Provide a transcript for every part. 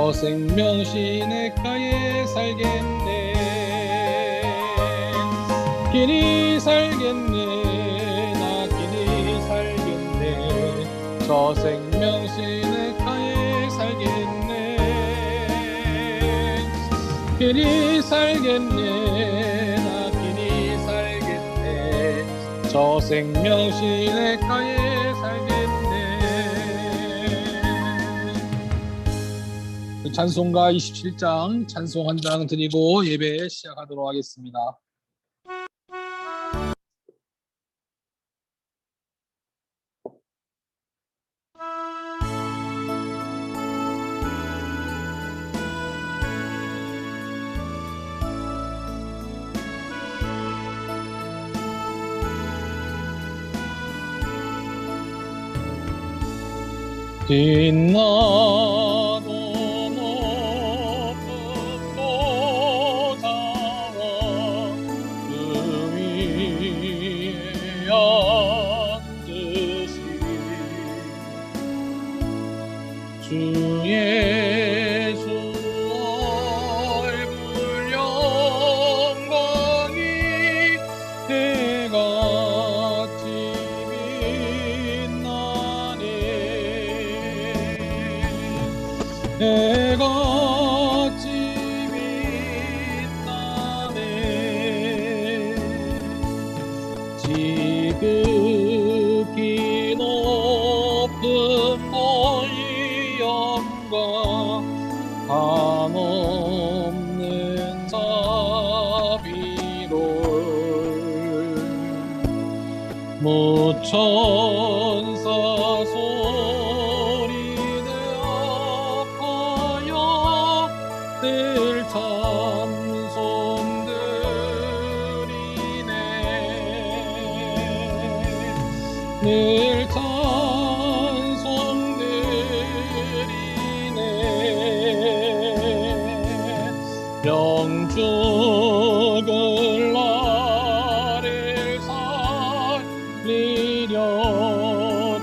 저 생명 시냇가에 살겠네. 길이 살겠네. 나 길이 살겠네. 저 생명 시냇가에 살겠네. 길이 살겠네. 나 길이 살겠네. 저 생명 시냇가에 살겠네. 찬송가 27장 찬송 한 장 드리고 예배 시작하도록 하겠습니다. 빛나도 높은 보좌와 그 위에 앉으신 주 예수 얼굴 영광이 해같이 빛나네. 해같이 빛나네. 지극히 높은 보희 영광 한없는 자비로 무천사 소리내 아파여 늘 찬송드리네. 늘 찬송드리네. 영죽을 나를 살리려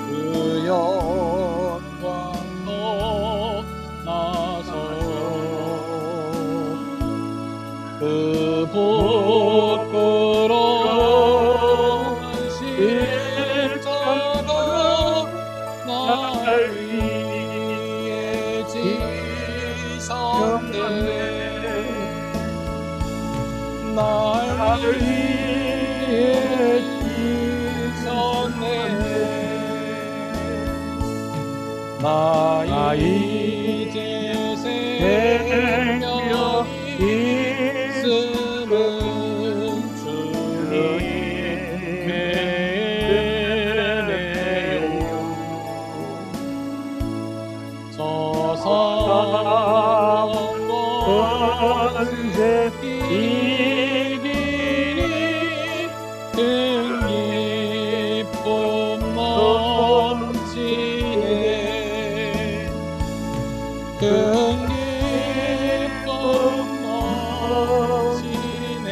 그 영광도 나서 그 부끄러운 십자가 날 위해 지셨네. 날 위해 지셨네. 나 이제 생명이 있음은 주님의 은혜요. 저 사랑과 이기리 큰 기쁨 넘치네. 큰 기쁨 넘치네.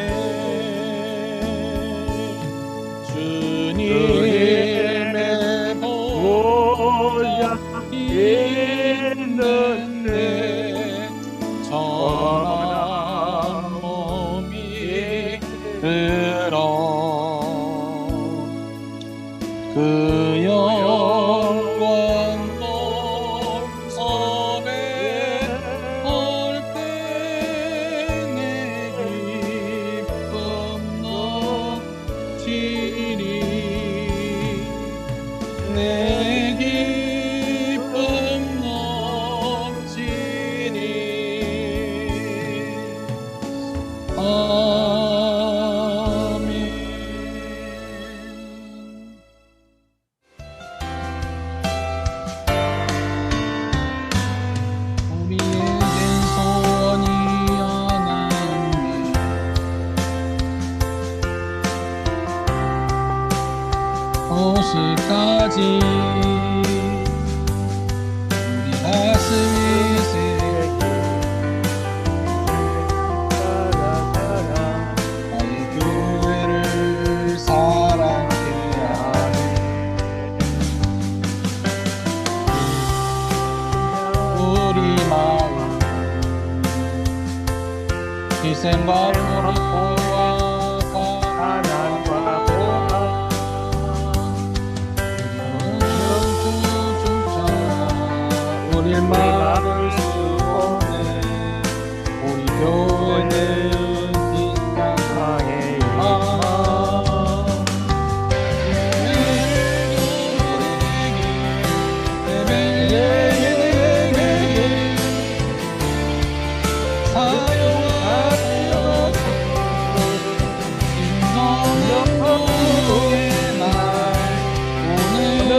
주님의 보좌 있는데 전한 몸이 들어 그 영광 동섭에 올 때 내 기쁨 넘치리. 내 기쁨 넘치리. 아멘. 우리에겐 소원이 하나 있네. 도시까지 우리 가슴이 새기고 나의 교회를 사랑케 하네. 우리 마음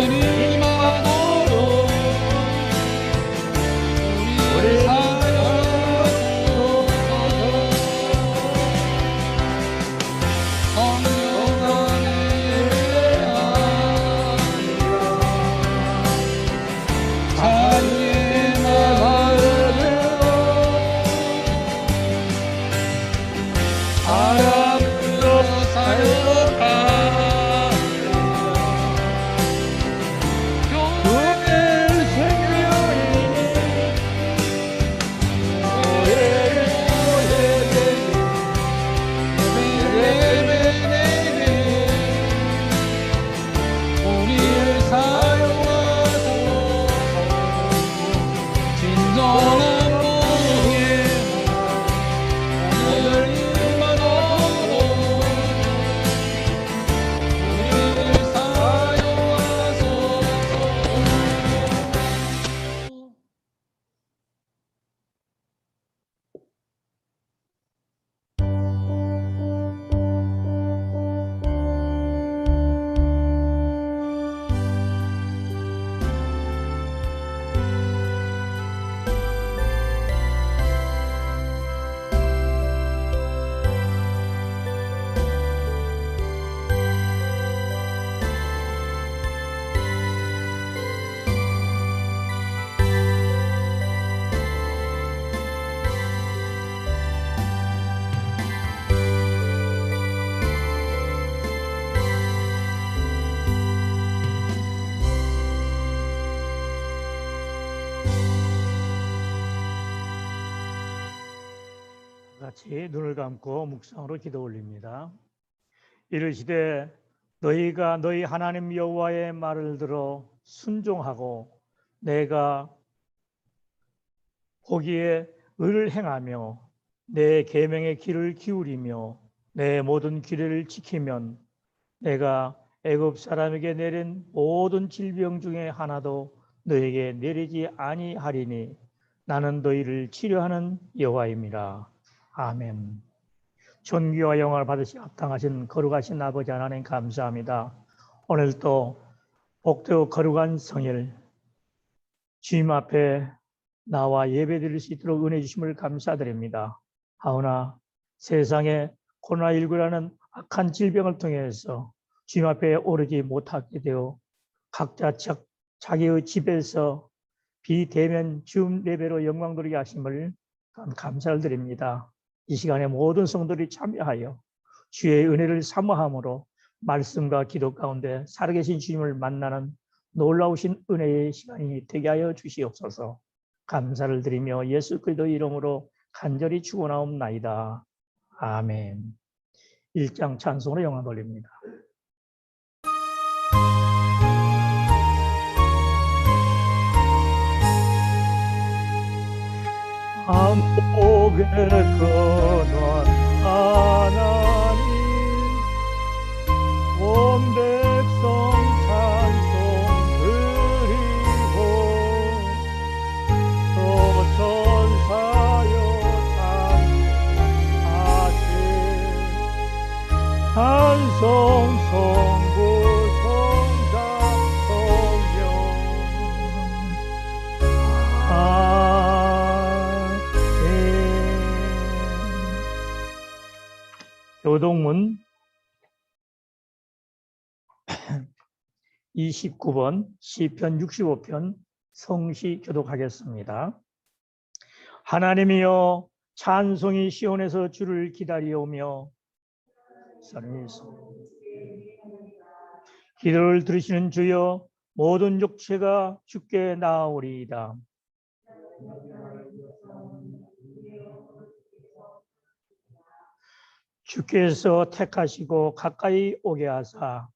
내리마도록 우리 사랑하소서. 성령 안에 자유의 말을 사랑으로 사역하 같이 눈을 감고 묵상으로 기도 올립니다. 이르시되 너희가 너희 하나님 여호와의 말을 들어 순종하고 내가 보기에 의를 행하며 내 계명의 귀를 기울이며 내 모든 규례를 지키면 내가 애굽 사람에게 내린 모든 질병 중에 하나도 너에게 내리지 아니하리니 나는 너희를 치료하는 여호와임이라. 아멘. 존귀와 영광을 받으시 합당하신 거룩하신 아버지 하나님 감사합니다. 오늘 또 복되고 거룩한 성일 주님 앞에 나와 예배드릴 수 있도록 은혜 주심을 감사드립니다. 하오나 세상에 코로나19라는 악한 질병을 통해서 주님 앞에 오르지 못하게 되어 각자 자기의 집에서 비대면 줌 예배로 영광 돌리게 하심을 감사를 드립니다. 이 시간에 모든 성도들이 참여하여 주의 은혜를 사모함으로 말씀과 기도 가운데 살아계신 주님을 만나는 놀라우신 은혜의 시간이 되게 하여 주시옵소서. 감사를 드리며 예수 그리스도의 이름으로 간절히 축원하옵나이다. 아멘. 1장 찬송으로 영광 돌립니다. 안복의 근원 하나님 온 백성 찬송 드리고 또 천사여 찬송하세 찬송 성부 성자 교동문 29번 시편 65편 성시 교독하겠습니다. 하나님이여 찬송이 시온에서 주를 기다리오며 기도를 들으시는 주여 모든 육체가 주께 나아오리이다. 주께서 택하시고 가까이 오게 하사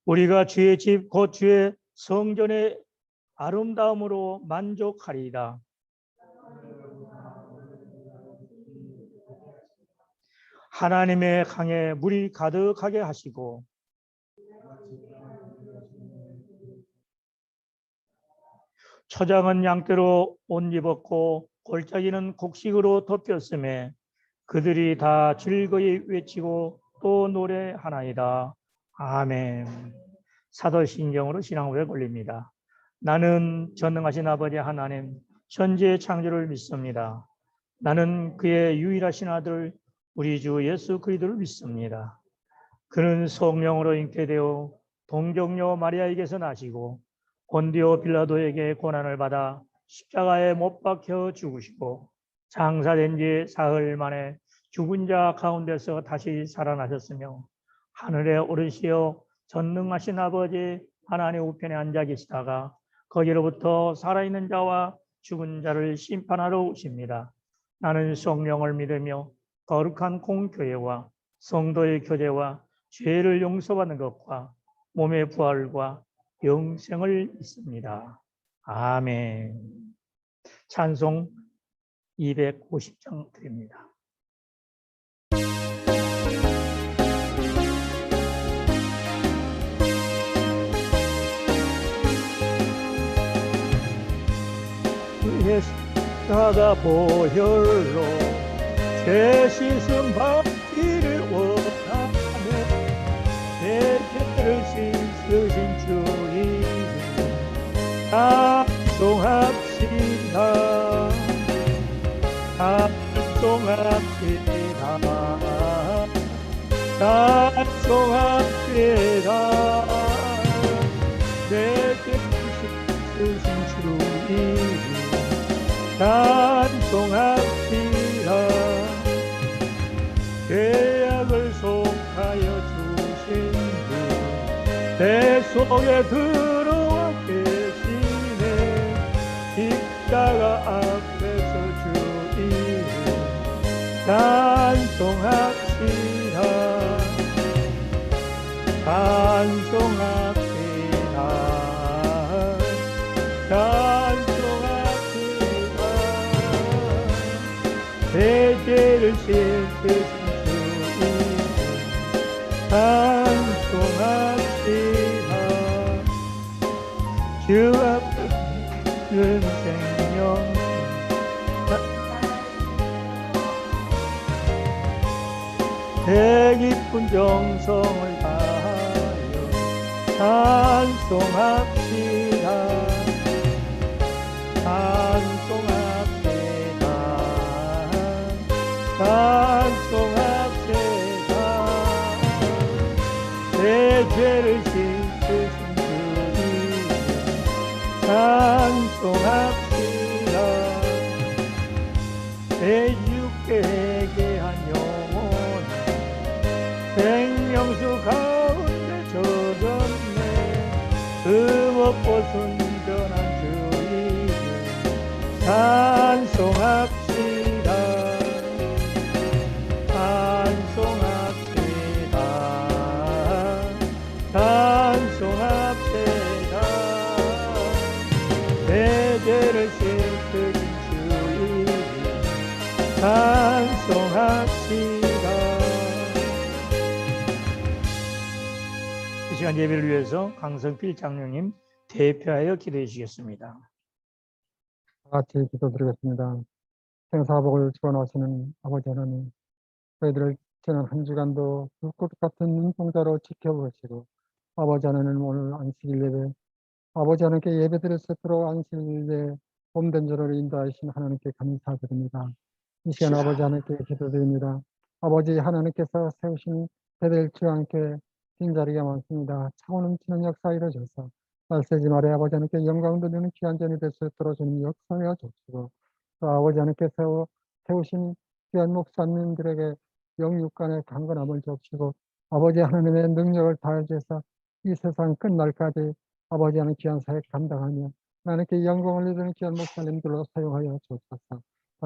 우리가 주의 집 곧 주의 성전의 아름다움으로 만족하리이다. 하나님의 강에 물이 가득하게 하시고 초장은 양떼로 옷 입었고 골짜기는 곡식으로 덮였음에 그들이 다 즐거이 외치고 또 노래하나이다. 아멘. 사도신경으로 신앙 고백 올립니다. 나는 전능하신 아버지 하나님 천지의 창조를 믿습니다. 나는 그의 유일하신 아들 우리 주 예수 그리스도를 믿습니다. 그는 성령으로 잉태되어 동정녀 마리아에게서 나시고 본디오 빌라도에게 고난을 받아 십자가에 못 박혀 죽으시고 장사된 지 사흘 만에 죽은 자 가운데서 다시 살아나셨으며 하늘에 오르시어 전능하신 아버지 하나님 우편에 앉아 계시다가 거기로부터 살아있는 자와 죽은 자를 심판하러 오십니다. 나는 성령을 믿으며 거룩한 공교회와 성도의 교제와 죄를 용서받는 것과 몸의 부활과 영생을 믿습니다. 아멘. 찬송 250장 드립니다. 그의 십자가 보혈로 죄 씻음 받기를 원하며 내 죄를 씻으신 주님 찬송합시다. 찬송합시다. 찬송합시다. 내 죄를 씻으신 주님 찬송합시다. 죄악을 속하여 주신 주 내 속에 들어와 계시네. 십자가 앞에서 주님 찬송합시다. 찬송합시다. 찬송합시다. 내 죄를 씻으신 주님 찬송합시다. 주 앞에 생명 내 깊은 정성을 다하여 찬송합시다. 찬송합시다. 찬송합시다. 내 죄를 씻으신 주님 찬송합시다. 내 주께 회개한 영혼 생명수 가운데 젖었네. 흠없고 순전한 주님 찬송합시다. 찬송합시다. 찬송합시다. 내 죄를 씻으신 주님 찬송합시다. 이 시간 예배를 위해서 강성필 장로님 대표하여 기도해 주시겠습니다. 같이 기도드리겠습니다. 생사복을 주관하시는 아버지 하나님, 저희들을 지난 한 주간도 불꽃 같은 눈동자로 지켜보시고 아버지 하나님 오늘 안식일 예배 아버지 하나님께 예배드릴 수 있도록 안식일 예배 봄된 저를 인도하신 하나님께 감사드립니다. 이 시간 아버지 하나님께 기도드립니다. 아버지 하나님께서 세우신 베델주와 함께 빈자리가 많습니다. 차고 넘치는 역사 이루어져서 말세지 말에 아버지 하나님께 영광 돌리는 귀한 전이 될 수 있도록 주님 역사하여 주시고 또 아버지 하나님께서 세우신 귀한 목사님들에게 영육간의 강건함을 주시고 아버지 하나님의 능력을 다해주셔서 이 세상 끝날까지 아버지 하나님 귀한 사역 감당하며 하나님께 영광을 이루는 귀한 목사님들로 사용하여 주옵소서.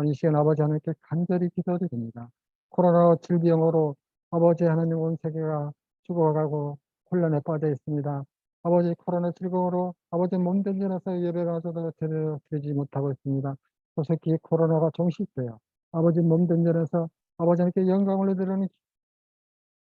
이 시간 아버지 하나님께 간절히 기도드립니다. 코로나 질병으로 아버지 하나님 온 세계가 죽어가고 혼란에 빠져 있습니다. 아버지 코로나 질병으로 아버지 몸된 전에서 예배를 하셔도 제대로 드리지 못하고 있습니다. 조속히 코로나가 종식되어 아버지 몸된 전에서 아버지 하나님께 영광을 드리는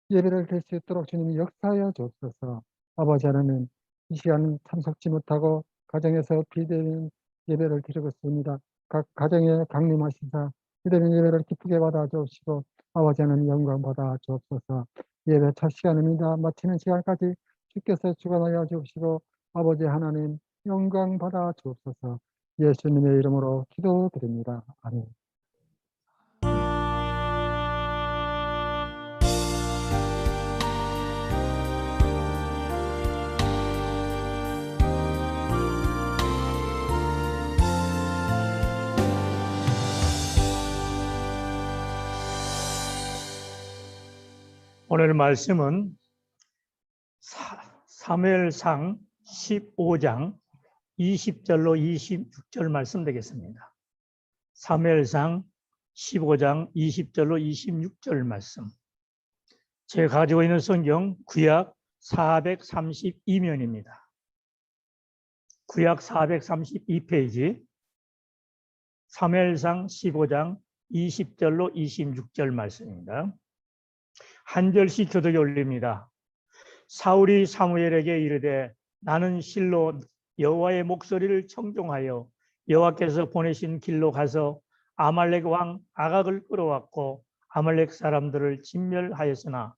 예배를 드릴 수 있도록 주님이 역사하여 주옵소서. 아버지 하나님 이 시간 참석지 못하고 가정에서 비대면 예배를 드리고 있습니다. 각 가정에 강림하시사 비대면 예배를 기쁘게 받아 주옵시고 아버지 하나님 영광 받아 주옵소서. 예배 첫 시간입니다. 마치는 시간까지 주께서 주관하여 주시고 아버지 하나님 영광 받아 주옵소서. 예수님의 이름으로 기도드립니다. 아멘. 오늘 말씀은 사무엘상 15장 20절로 26절 말씀 되겠습니다. 사무엘상 15장 20절로 26절 말씀. 제가 가지고 있는 성경 구약 432면입니다. 구약 432페이지 사무엘상 15장 20절로 26절 말씀입니다. 한 절씩 교독에 올립니다. 사울이 사무엘에게 이르되 나는 실로 여호와의 목소리를 청종하여 여호와께서 보내신 길로 가서 아말렉 왕 아각을 끌어왔고 아말렉 사람들을 진멸하였으나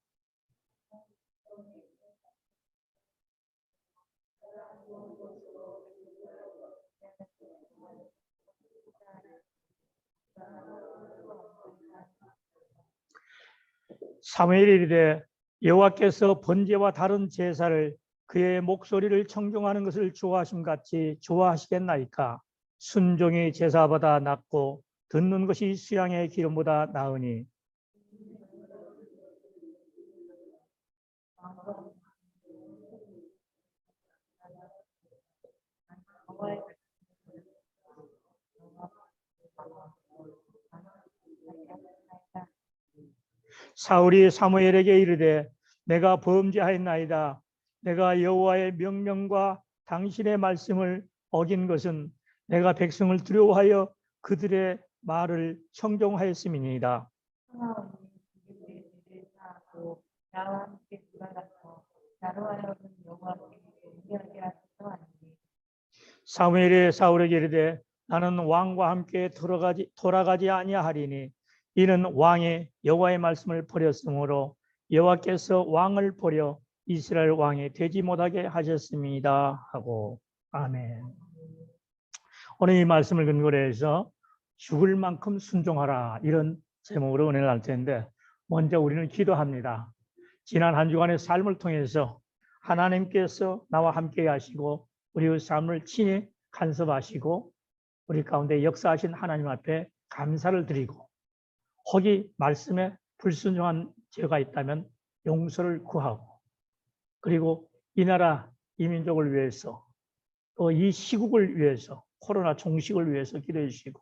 사무엘이 이르되 여호와께서 번제와 다른 제사를 그의 목소리를 청종하는 것을 좋아하심 같이 좋아하시겠나이까? 순종이 제사보다 낫고 듣는 것이 수양의 기름보다 나으니 사울이 사무엘에게 이르되 내가 범죄하였나이다. 내가 여호와의 명령과 당신의 말씀을 어긴 것은 내가 백성을 두려워하여 그들의 말을 청종하였음이니이다. 사무엘이 사울에게 이르되 나는 왕과 함께 돌아가지 아니하리니 이는 왕이 여호와의 말씀을 버렸으므로 여호와께서 왕을 버려 이스라엘 왕이 되지 못하게 하셨습니다 하고. 아멘. 오늘 이 말씀을 근거로 해서 죽을 만큼 순종하라, 이런 제목으로 은혜를 할 텐데, 먼저 우리는 기도합니다. 지난 한 주간의 삶을 통해서 하나님께서 나와 함께 하시고 우리의 삶을 친히 간섭하시고 우리 가운데 역사하신 하나님 앞에 감사를 드리고, 혹이 말씀에 불순종한 죄가 있다면 용서를 구하고, 그리고 이 나라 이 민족을 위해서 또 이 시국을 위해서 코로나 종식을 위해서 기도해 주시고,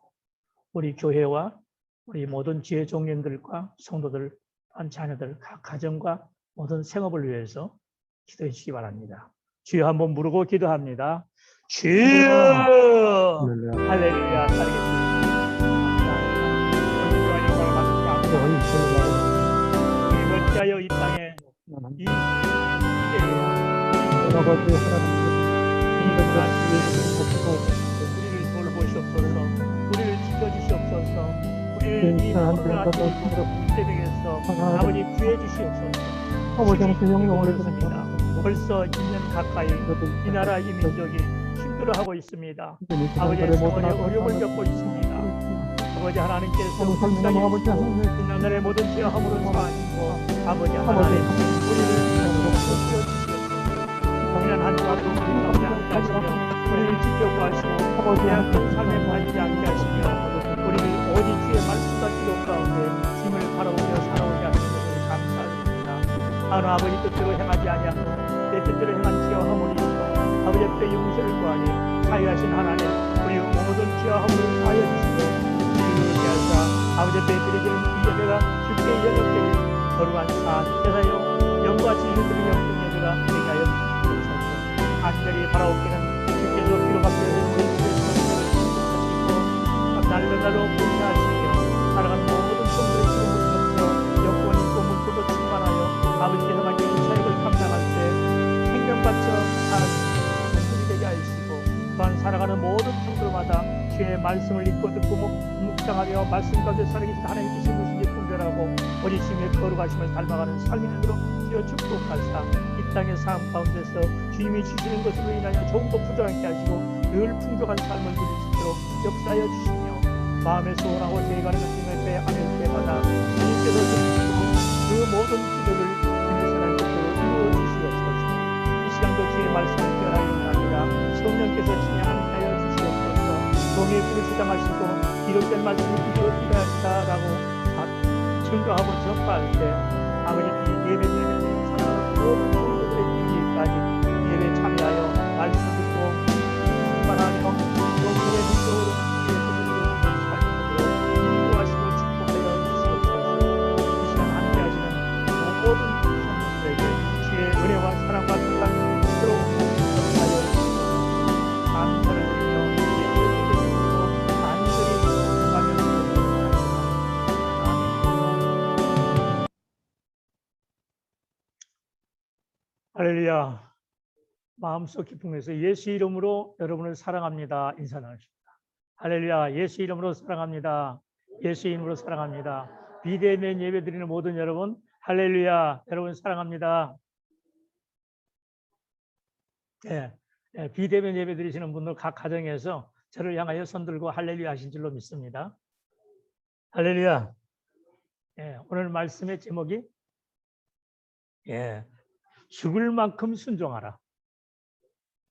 우리 교회와 우리 모든 지혜 종년들과 성도들, 한 자녀들, 각 가정과 모든 생업을 위해서 기도해 주시기 바랍니다. 주여 한번 부르고 기도합니다. 주여! 할렐루야. 하여 이 땅에 이 우리를 돌보시옵소서, 우리를 지켜주시옵소서, 우리를 이 코로나 때문에서 아버지 구해 주시옵소서. 벌써 2년 가까이 이 나라 이 민족이 힘들어하고 있습니다. 아버지의 생활에 어려움을 겪고 있습니다. 아버지 하나님께서 지난날의 모든 죄함으로 사하시고 아버지 하나님 우리를 지켜주시옵소서. 지난 한 주간 우리 가운데 함께 하시며 우리를 지켜구하시고 큰 삶에 빠지지 않게 하시며 우리를 오직 주의 말씀과 기도 가운데 힘을 바라보며 살아오게 하시는 것을 감사드립니다. 하나님 아버지 뜻대로 행하지 아니하고 내 뜻대로 행한 죄함으로 인하여 아버지 앞에 용서를 구하니 자유하신 하나님 우리 모든 죄함을 사하여 주시고 아버지 앞에 드리기는 이 예배가 주께 연락되는 거룩한 산 제사요 영과 진리를 드리는 영적 예배가 되게 하여 주시옵소서. 간절히 바라옵기는 주께서 기록하시는 우리 주의 성령을 인도하시고 날로 분야하시며 살아가는 모든 성도의 기름을 넘쳐 영권 있고 물고도 충만하여 아버지께서 맡긴 사역을 감당할 때 생명 바쳐 살아주시고 전술이 되게 하시고 또한 살아가는 모든 성도마다 주의 말씀을 읽고 듣고 묵상하며 말씀 가운데 살아계신 하나님께서 무엇인지 분별하고 오직 주님의 거룩하심을 닮아가는 삶이 되도록 주여 축복하사 이 땅의 삶 가운데서 주님이 주시는 것으로 인하여 조금도 부족하게 하시고 늘 풍족한 삶을 누릴 수 있도록 역사하여 주시며 마음에 소원하고 제가는 것을 때 아멘 때마다 주님께서 그 모든 기도를 주님의 사랑의 뜻대로 이루어 주시옵소서. 이 시간도 주의 말씀을 기원하여 합니다. 성령께서 진행하여 주시옵소서. 종의 불을 주장하시고 기록된 말씀을 이루어지리라고 증거하고 전파할 때 아버지 예배드리는 사랑하는 모든 성도들의 이르기까지 예배 참여하여 말씀 듣고 충만하며 용서의 능력으로 인도하시고 축복하여 주시옵소서. 이 시간 함께하시는 모든 성도들에게 주의 은혜와 사랑과 평강을 있도록 역사하여 주시옵소서. 감사를 드리며 예수의 이름으로 간절히 기도하며 할렐루야. 마음속 깊은 곳에서 예수 이름으로 여러분을 사랑합니다. 인사 나누십니다. 할렐루야. 예수 이름으로 사랑합니다. 예수 이름으로 사랑합니다. 비대면 예배 드리는 모든 여러분, 할렐루야. 여러분 사랑합니다. 비대면 예배 드리시는 분들 각 가정에서 저를 향하여 손 들고 할렐루야 하신 줄로 믿습니다. 할렐루야. 오늘 말씀의 제목이 죽을 만큼 순종하라.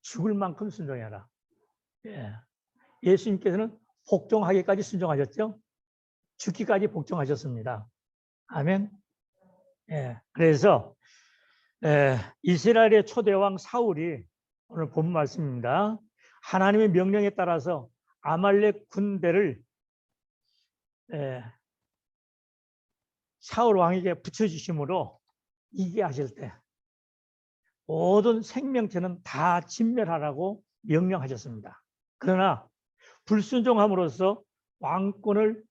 죽을 만큼 순종해라. 예수님께서는 복종하기까지 순종하셨죠. 죽기까지 복종하셨습니다. 아멘. 그래서 이스라엘의 초대왕 사울이 오늘 본 말씀입니다. 하나님의 명령에 따라서 아말렉 군대를 사울 왕에게 붙여주심으로 이기게 하실 때 모든 생명체는 다 진멸하라고 명령하셨습니다. 그러나 불순종함으로써 왕권을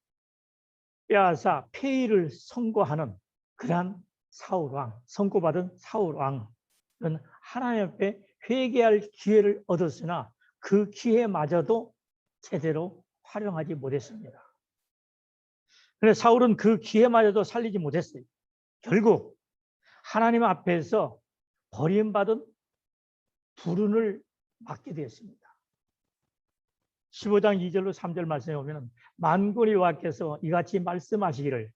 빼앗아 폐위를 선고하는 그러한 사울왕, 선고받은 사울왕은 하나님 앞에 회개할 기회를 얻었으나 그 기회마저도 제대로 활용하지 못했습니다. 그래서 사울은 그 기회마저도 살리지 못했어요. 결국 하나님 앞에서 버림받은 불운을 맞게 되었습니다. 15장 2절로 3절 말씀에 보면 만군의 여호와께서 이같이 말씀하시기를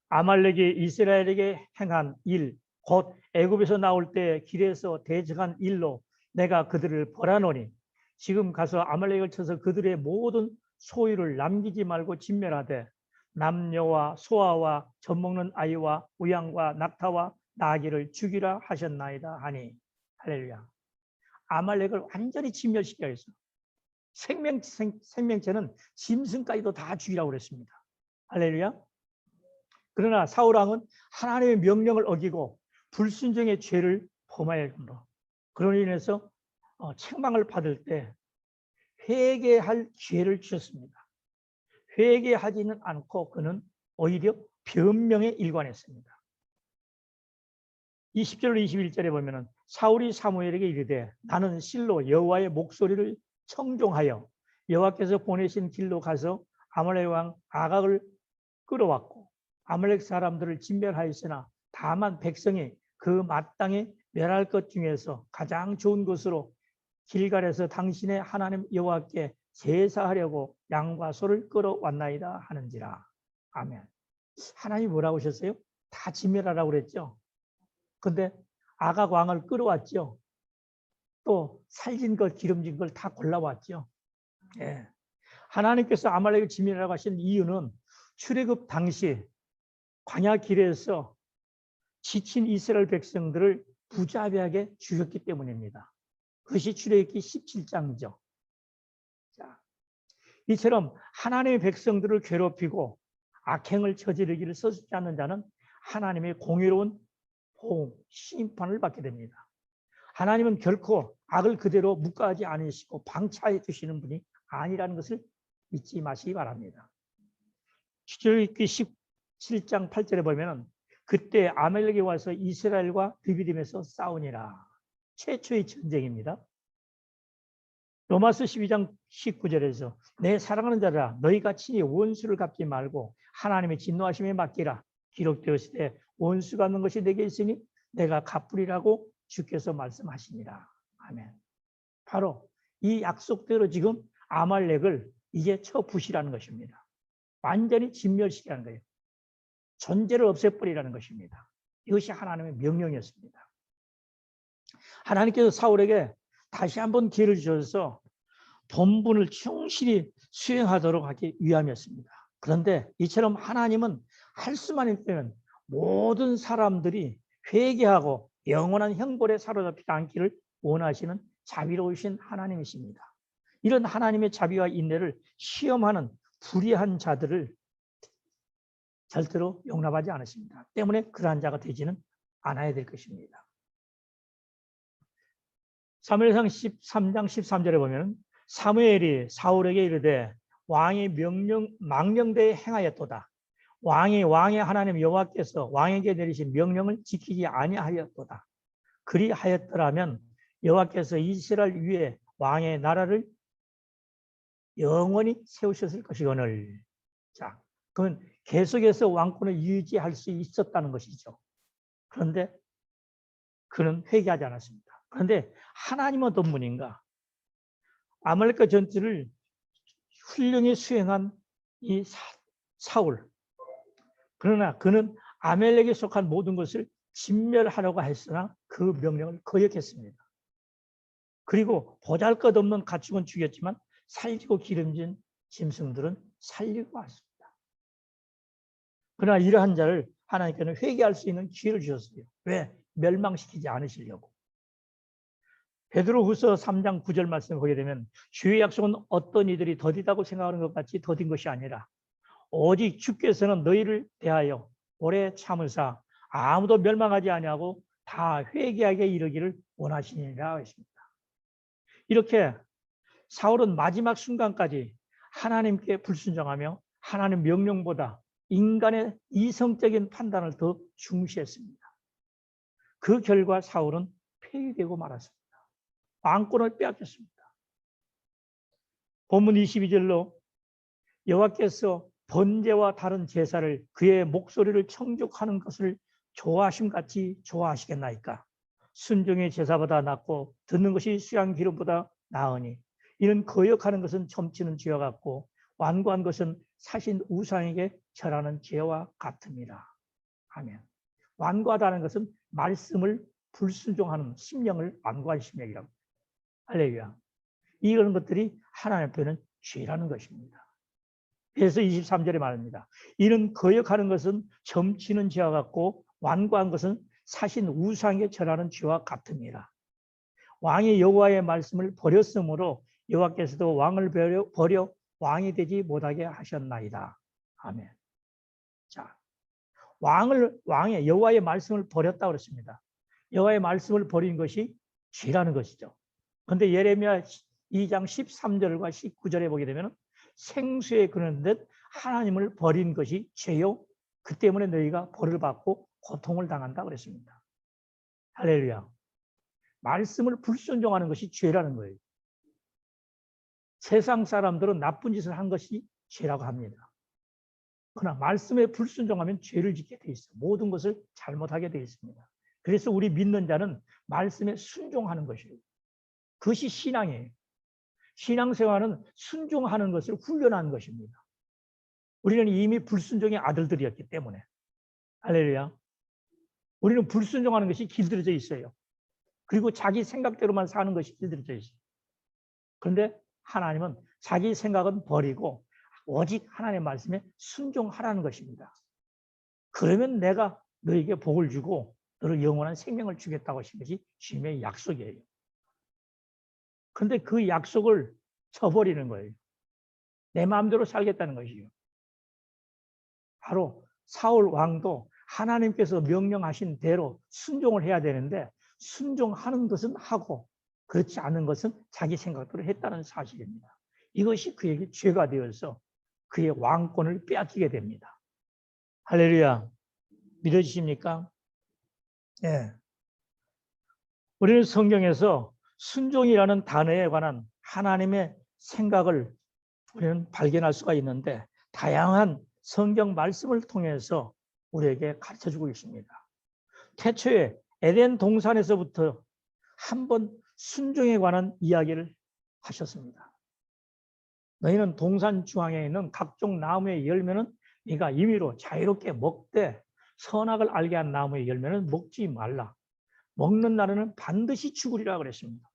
아말렉이 이스라엘에게 행한 일, 곧 애굽에서 나올 때 길에서 대적한 일로 내가 그들을 벌하노니 지금 가서 아말렉을 쳐서 그들의 모든 소유를 남기지 말고 진멸하되 남녀와 소아와 젖먹는 아이와 우양과 낙타와 나귀를 죽이라 하셨나이다 하니 할렐루야. 아말렉을 완전히 진멸시켜 있어. 생명체는 짐승까지도 다 죽이라고 그랬습니다. 할렐루야. 그러나 사울왕은 하나님의 명령을 어기고 불순종의 죄를 범하였으므로 그로 인해서 책망을 받을 때 회개할 기회를 주셨습니다. 회개하지는 않고 그는 오히려 변명에 일관했습니다. 20절 21절에 보면은 사울이 사무엘에게 이르되 나는 실로 여호와의 목소리를 청종하여 여호와께서 보내신 길로 가서 아말렉 왕 아각을 끌어왔고 아말렉 사람들을 진멸하였으나 다만 백성이 그 마땅히 멸할 것 중에서 가장 좋은 것으로 길갈에서 당신의 하나님 여호와께 제사하려고 양과 소를 끌어왔나이다 하는지라. 아멘. 하나님이 뭐라고 하셨어요? 다 진멸하라고 그랬죠. 근데 아각 왕을 끌어왔죠. 또 살진 것, 기름진 걸 다 골라왔죠. 하나님께서 아말렉을 진멸하라고 하신 이유는 출애굽 당시 광야 길에서 지친 이스라엘 백성들을 부자비하게 죽였기 때문입니다. 그것이 출애굽기 17장이죠. 자, 이처럼 하나님의 백성들을 괴롭히고 악행을 저지르기를 서슴지 않는 자는 하나님의 공의로운 보응, 심판을 받게 됩니다. 하나님은 결코 악을 그대로 묵과하지 않으시고 방치해 두시는 분이 아니라는 것을 잊지 마시기 바랍니다. 출애굽기 17장 8절에 보면 그때 아말렉이 와서 이스라엘과 드비딤에서 싸우니라. 최초의 전쟁입니다. 로마서 12장 19절에서 내 사랑하는 자들아 너희가 친히 원수를 갚지 말고 하나님의 진노하심에 맡기라. 기록되었을 때 원수 갚는 것이 내게 있으니 내가 갚으리라고 주께서 말씀하시니라. 아멘. 바로 이 약속대로 지금 아말렉을 이제 쳐부시라는 것입니다. 완전히 진멸시키라는 거예요. 존재를 없애버리라는 것입니다. 이것이 하나님의 명령이었습니다. 하나님께서 사울에게 다시 한번 기회를 주셔서 본분을 충실히 수행하도록 하기 위함이었습니다. 그런데 이처럼 하나님은 할 수만 있다면 모든 사람들이 회개하고 영원한 형벌에 사로잡히지 않기를 원하시는 자비로우신 하나님이십니다. 이런 하나님의 자비와 인내를 시험하는 불의한 자들을 절대로 용납하지 않으십니다. 때문에 그러한 자가 되지는 않아야 될 것입니다. 사무엘상 13장 13절에 보면 사무엘이 사울에게 이르되 왕의 망령대에 행하였도다. 왕의 하나님 여호와께서 왕에게 내리신 명령을 지키지 아니하였도다. 그리하였더라면 여호와께서 이스라엘 위에 왕의 나라를 영원히 세우셨을 것이거늘. 자, 그건 계속해서 왕권을 유지할 수 있었다는 것이죠. 그런데 그는 회개하지 않았습니다. 그런데 하나님은 어떤 분인가? 아말렉과 전투를 훌륭히 수행한 이 사울. 그러나 그는 아말렉에 속한 모든 것을 진멸하려고 했으나 그 명령을 거역했습니다. 그리고 보잘것없는 가축은 죽였지만 살리고 기름진 짐승들은 살리고 왔습니다. 그러나 이러한 자를 하나님께는 회개할 수 있는 기회를 주셨어요. 왜? 멸망시키지 않으시려고. 베드로후서 3장 9절 말씀을 보게 되면 주의 약속은 어떤 이들이 더디다고 생각하는 것 같이 더딘 것이 아니라 오직 주께서는 너희를 대하여 오래 참으사 아무도 멸망하지 아니하고 다 회개하게 이르기를 원하시니라 했습니다. 이렇게 사울은 마지막 순간까지 하나님께 불순종하며 하나님 명령보다 인간의 이성적인 판단을 더 중시했습니다. 그 결과 사울은 폐위되고 말았습니다. 왕권을 빼앗겼습니다. 본문 22절로 여호와께서 번제와 다른 제사를 그의 목소리를 청족하는 것을 좋아하심같이 좋아하시겠나이까? 순종의 제사보다 낫고 듣는 것이 수양 기름보다 나으니 이는 거역하는 것은 점치는 죄와 같고 완고한 것은 사신 우상에게 절하는 죄와 같습니다. 아멘. 완고하다는 것은 말씀을 불순종하는 심령을 완고한 심령이라고. 할렐루야. 이런 것들이 하나님 앞에는 죄라는 것입니다. 그래서 23절에 말합니다. 이는 거역하는 것은 점치는 죄와 같고 완고한 것은 사신 우상에 절하는 죄와 같습니다. 왕이 여호와의 말씀을 버렸으므로 여호와께서도 왕을 버려 왕이 되지 못하게 하셨나이다. 아멘. 자, 왕의 여호와의 말씀을 버렸다고 그랬습니다. 여호와의 말씀을 버린 것이 죄라는 것이죠. 그런데 예레미야 2장 13절과 19절에 보게 되면 생수에 그는 듯 하나님을 버린 것이 죄요. 그 때문에 너희가 벌을 받고 고통을 당한다 그랬습니다. 할렐루야. 말씀을 불순종하는 것이 죄라는 거예요. 세상 사람들은 나쁜 짓을 한 것이 죄라고 합니다. 그러나 말씀에 불순종하면 죄를 짓게 돼 있어요. 모든 것을 잘못하게 돼 있습니다. 그래서 우리 믿는 자는 말씀에 순종하는 것이에요. 그것이 신앙이에요. 신앙생활은 순종하는 것을 훈련하는 것입니다. 우리는 이미 불순종의 아들들이었기 때문에. 할렐루야. 우리는 불순종하는 것이 길들여져 있어요. 그리고 자기 생각대로만 사는 것이 길들여져 있어요. 그런데 하나님은 자기 생각은 버리고 오직 하나님의 말씀에 순종하라는 것입니다. 그러면 내가 너에게 복을 주고 너를 영원한 생명을 주겠다고 하신 것이 주님의 약속이에요. 그런데 그 약속을 저버리는 거예요. 내 마음대로 살겠다는 것이요. 바로 사울 왕도 하나님께서 명령하신 대로 순종을 해야 되는데 순종하는 것은 하고 그렇지 않은 것은 자기 생각대로 했다는 사실입니다. 이것이 그에게 죄가 되어서 그의 왕권을 빼앗기게 됩니다. 할렐루야. 믿어지십니까? 네. 우리는 성경에서 순종이라는 단어에 관한 하나님의 생각을 우리는 발견할 수가 있는데 다양한 성경 말씀을 통해서 우리에게 가르쳐주고 있습니다. 태초에 에덴 동산에서부터 한번 순종에 관한 이야기를 하셨습니다. 너희는 동산 중앙에 있는 각종 나무의 열매는 네가 임의로 자유롭게 먹되 선악을 알게 한 나무의 열매는 먹지 말라. 먹는 날에는 반드시 죽으리라 그랬습니다.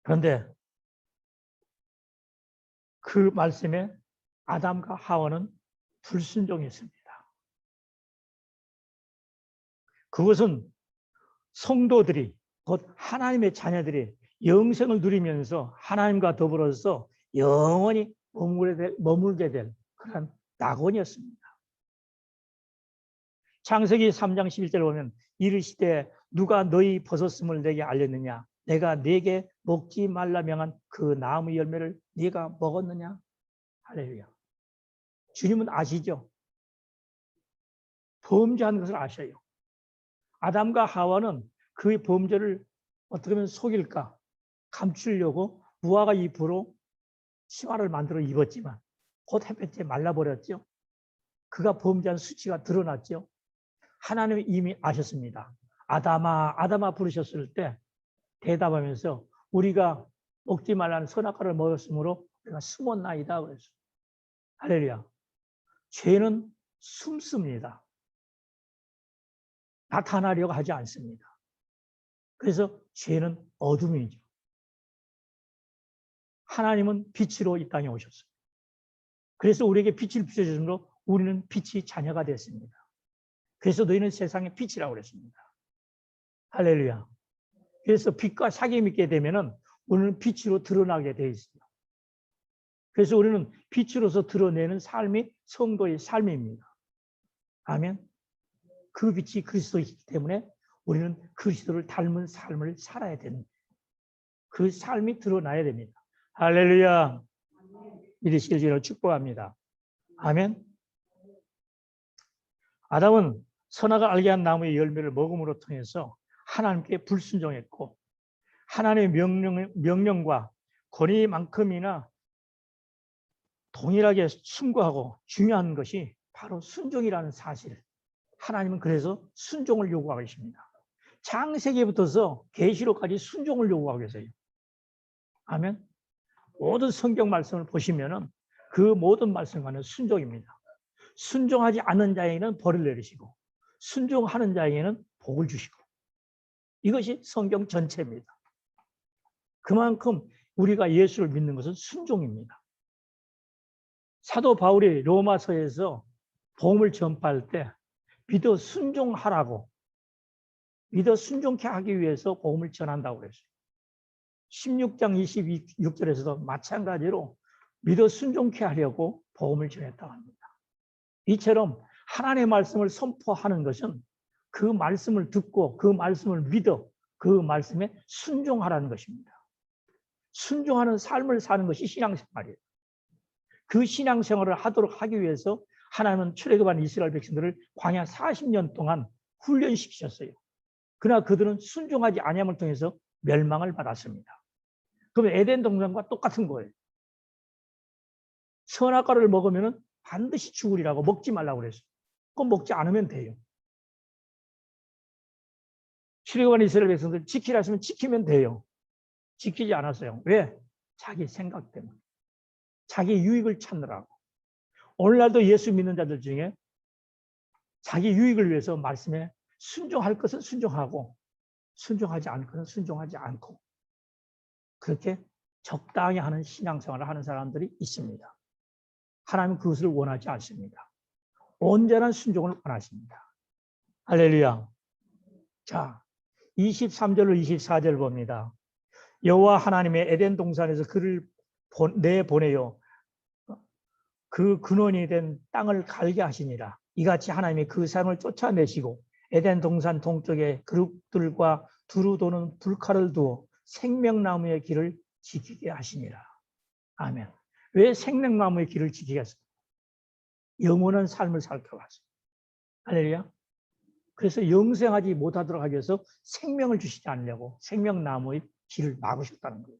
그런데 그 말씀에 아담과 하와는 불순종했습니다. 그것은 성도들이 곧 하나님의 자녀들이 영생을 누리면서 하나님과 더불어서 영원히 머물게 될 그런 낙원이었습니다. 창세기 3장 11절을 보면 이르시되 누가 너희 벗었음을 내게 알렸느냐? 내가 네게 먹지 말라 명한 그 나무 열매를 네가 먹었느냐? 할렐루야. 주님은 아시죠? 범죄한 것을 아셔요. 아담과 하와는 그 범죄를 어떻게 하면 속일까? 감추려고 무화과 잎으로 치마를 만들어 입었지만 곧 햇볕에 말라버렸죠. 그가 범죄한 수치가 드러났죠. 하나님이 이미 아셨습니다. 아담아, 아담아 부르셨을 때 대답하면서 우리가 먹지 말라는 선악과를 먹었으므로 우리가 숨었나이다 그랬어요. 할렐루야. 죄는 숨습니다. 나타나려고 하지 않습니다. 그래서 죄는 어둠이죠. 하나님은 빛으로 이 땅에 오셨어요. 그래서 우리에게 빛을 비춰주므로 우리는 빛이 자녀가 됐습니다. 그래서 너희는 세상의 빛이라고 그랬습니다. 할렐루야. 그래서 빛과 사귐이 있게 되면은 우리는 빛으로 드러나게 되어 있습니다. 그래서 우리는 빛으로서 드러내는 삶이 성도의 삶입니다. 아멘. 그 빛이 그리스도이기 때문에 우리는 그리스도를 닮은 삶을 살아야 되는 그 삶이 드러나야 됩니다. 할렐루야. 믿으시길 주로 축복합니다. 아멘. 아담은 선악을 알게 한 나무의 열매를 먹음으로 통해서 하나님께 불순종했고 하나님의 명령과 권위만큼이나 동일하게 순고하고 중요한 것이 바로 순종이라는 사실. 하나님은 그래서 순종을 요구하고 계십니다. 창세기부터서 계시록까지 순종을 요구하고 계세요. 아멘. 모든 성경 말씀을 보시면은 그 모든 말씀과는 순종입니다. 순종하지 않는 자에게는 벌을 내리시고 순종하는 자에게는 복을 주시고 이것이 성경 전체입니다. 그만큼 우리가 예수를 믿는 것은 순종입니다. 사도 바울이 로마서에서 복음을 전파할 때 믿어 순종하라고 믿어 순종케 하기 위해서 복음을 전한다고 그랬어요. 16장 26절에서도 마찬가지로 믿어 순종케 하려고 복음을 전했다고 합니다. 이처럼 하나님의 말씀을 선포하는 것은 그 말씀을 듣고 그 말씀을 믿어 그 말씀에 순종하라는 것입니다. 순종하는 삶을 사는 것이 신앙생활이에요. 그 신앙생활을 하기 위해서 하나님은 출애굽한 이스라엘 백성들을 광야 40년 동안 훈련시키셨어요. 그러나 그들은 순종하지 아니함을 통해서 멸망을 받았습니다. 그럼 에덴 동산과 똑같은 거예요. 선악과를 먹으면 반드시 죽으리라고 먹지 말라고 그랬어요. 그건 먹지 않으면 돼요. 출애굽한 이스라엘 백성들 지키라 했으면 지키면 돼요. 지키지 않았어요. 왜? 자기 생각 때문에. 자기 유익을 찾느라고. 오늘날도 예수 믿는 자들 중에 자기 유익을 위해서 말씀에 순종할 것은 순종하고 순종하지 않을 것은 순종하지 않고 그렇게 적당히 하는 신앙생활을 하는 사람들이 있습니다. 하나님은 그것을 원하지 않습니다. 온전한 순종을 원하십니다. 할렐루야. 자, 23절로 24절 봅니다. 여호와 하나님의 에덴 동산에서 그를 내보내요. 그 근원이 된 땅을 갈게 하시니라. 이같이 하나님이 그 사람을 쫓아내시고 에덴 동산 동쪽에 그룹들과 두루 도는 불칼을 두어 생명나무의 길을 지키게 하시니라. 아멘. 왜 생명나무의 길을 지키게 하셨습니까? 영원한 삶을 살도록 하셨습니다. 할렐루야. 그래서 영생하지 못하도록 하기 위해서 생명을 주시지 않으려고 생명나무의 길을 막으셨다는 거예요.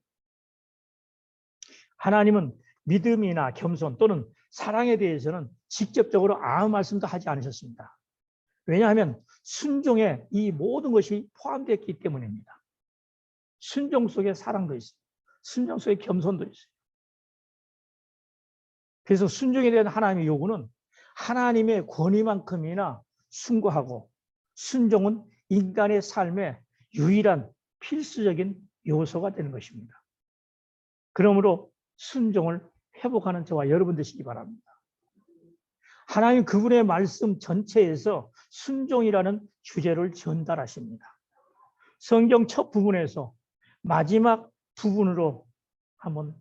하나님은 믿음이나 겸손 또는 사랑에 대해서는 직접적으로 아무 말씀도 하지 않으셨습니다. 왜냐하면 순종에 이 모든 것이 포함되었기 때문입니다. 순종 속에 사랑도 있어요. 순종 속에 겸손도 있어요. 그래서 순종에 대한 하나님의 요구는 하나님의 권위만큼이나 숭고하고, 순종은 인간의 삶의 유일한 필수적인 요소가 되는 것입니다. 그러므로 순종을 회복하는 저와 여러분 되시기 바랍니다. 하나님 그분의 말씀 전체에서 순종이라는 주제를 전달하십니다. 성경 첫 부분에서 마지막 부분으로 한번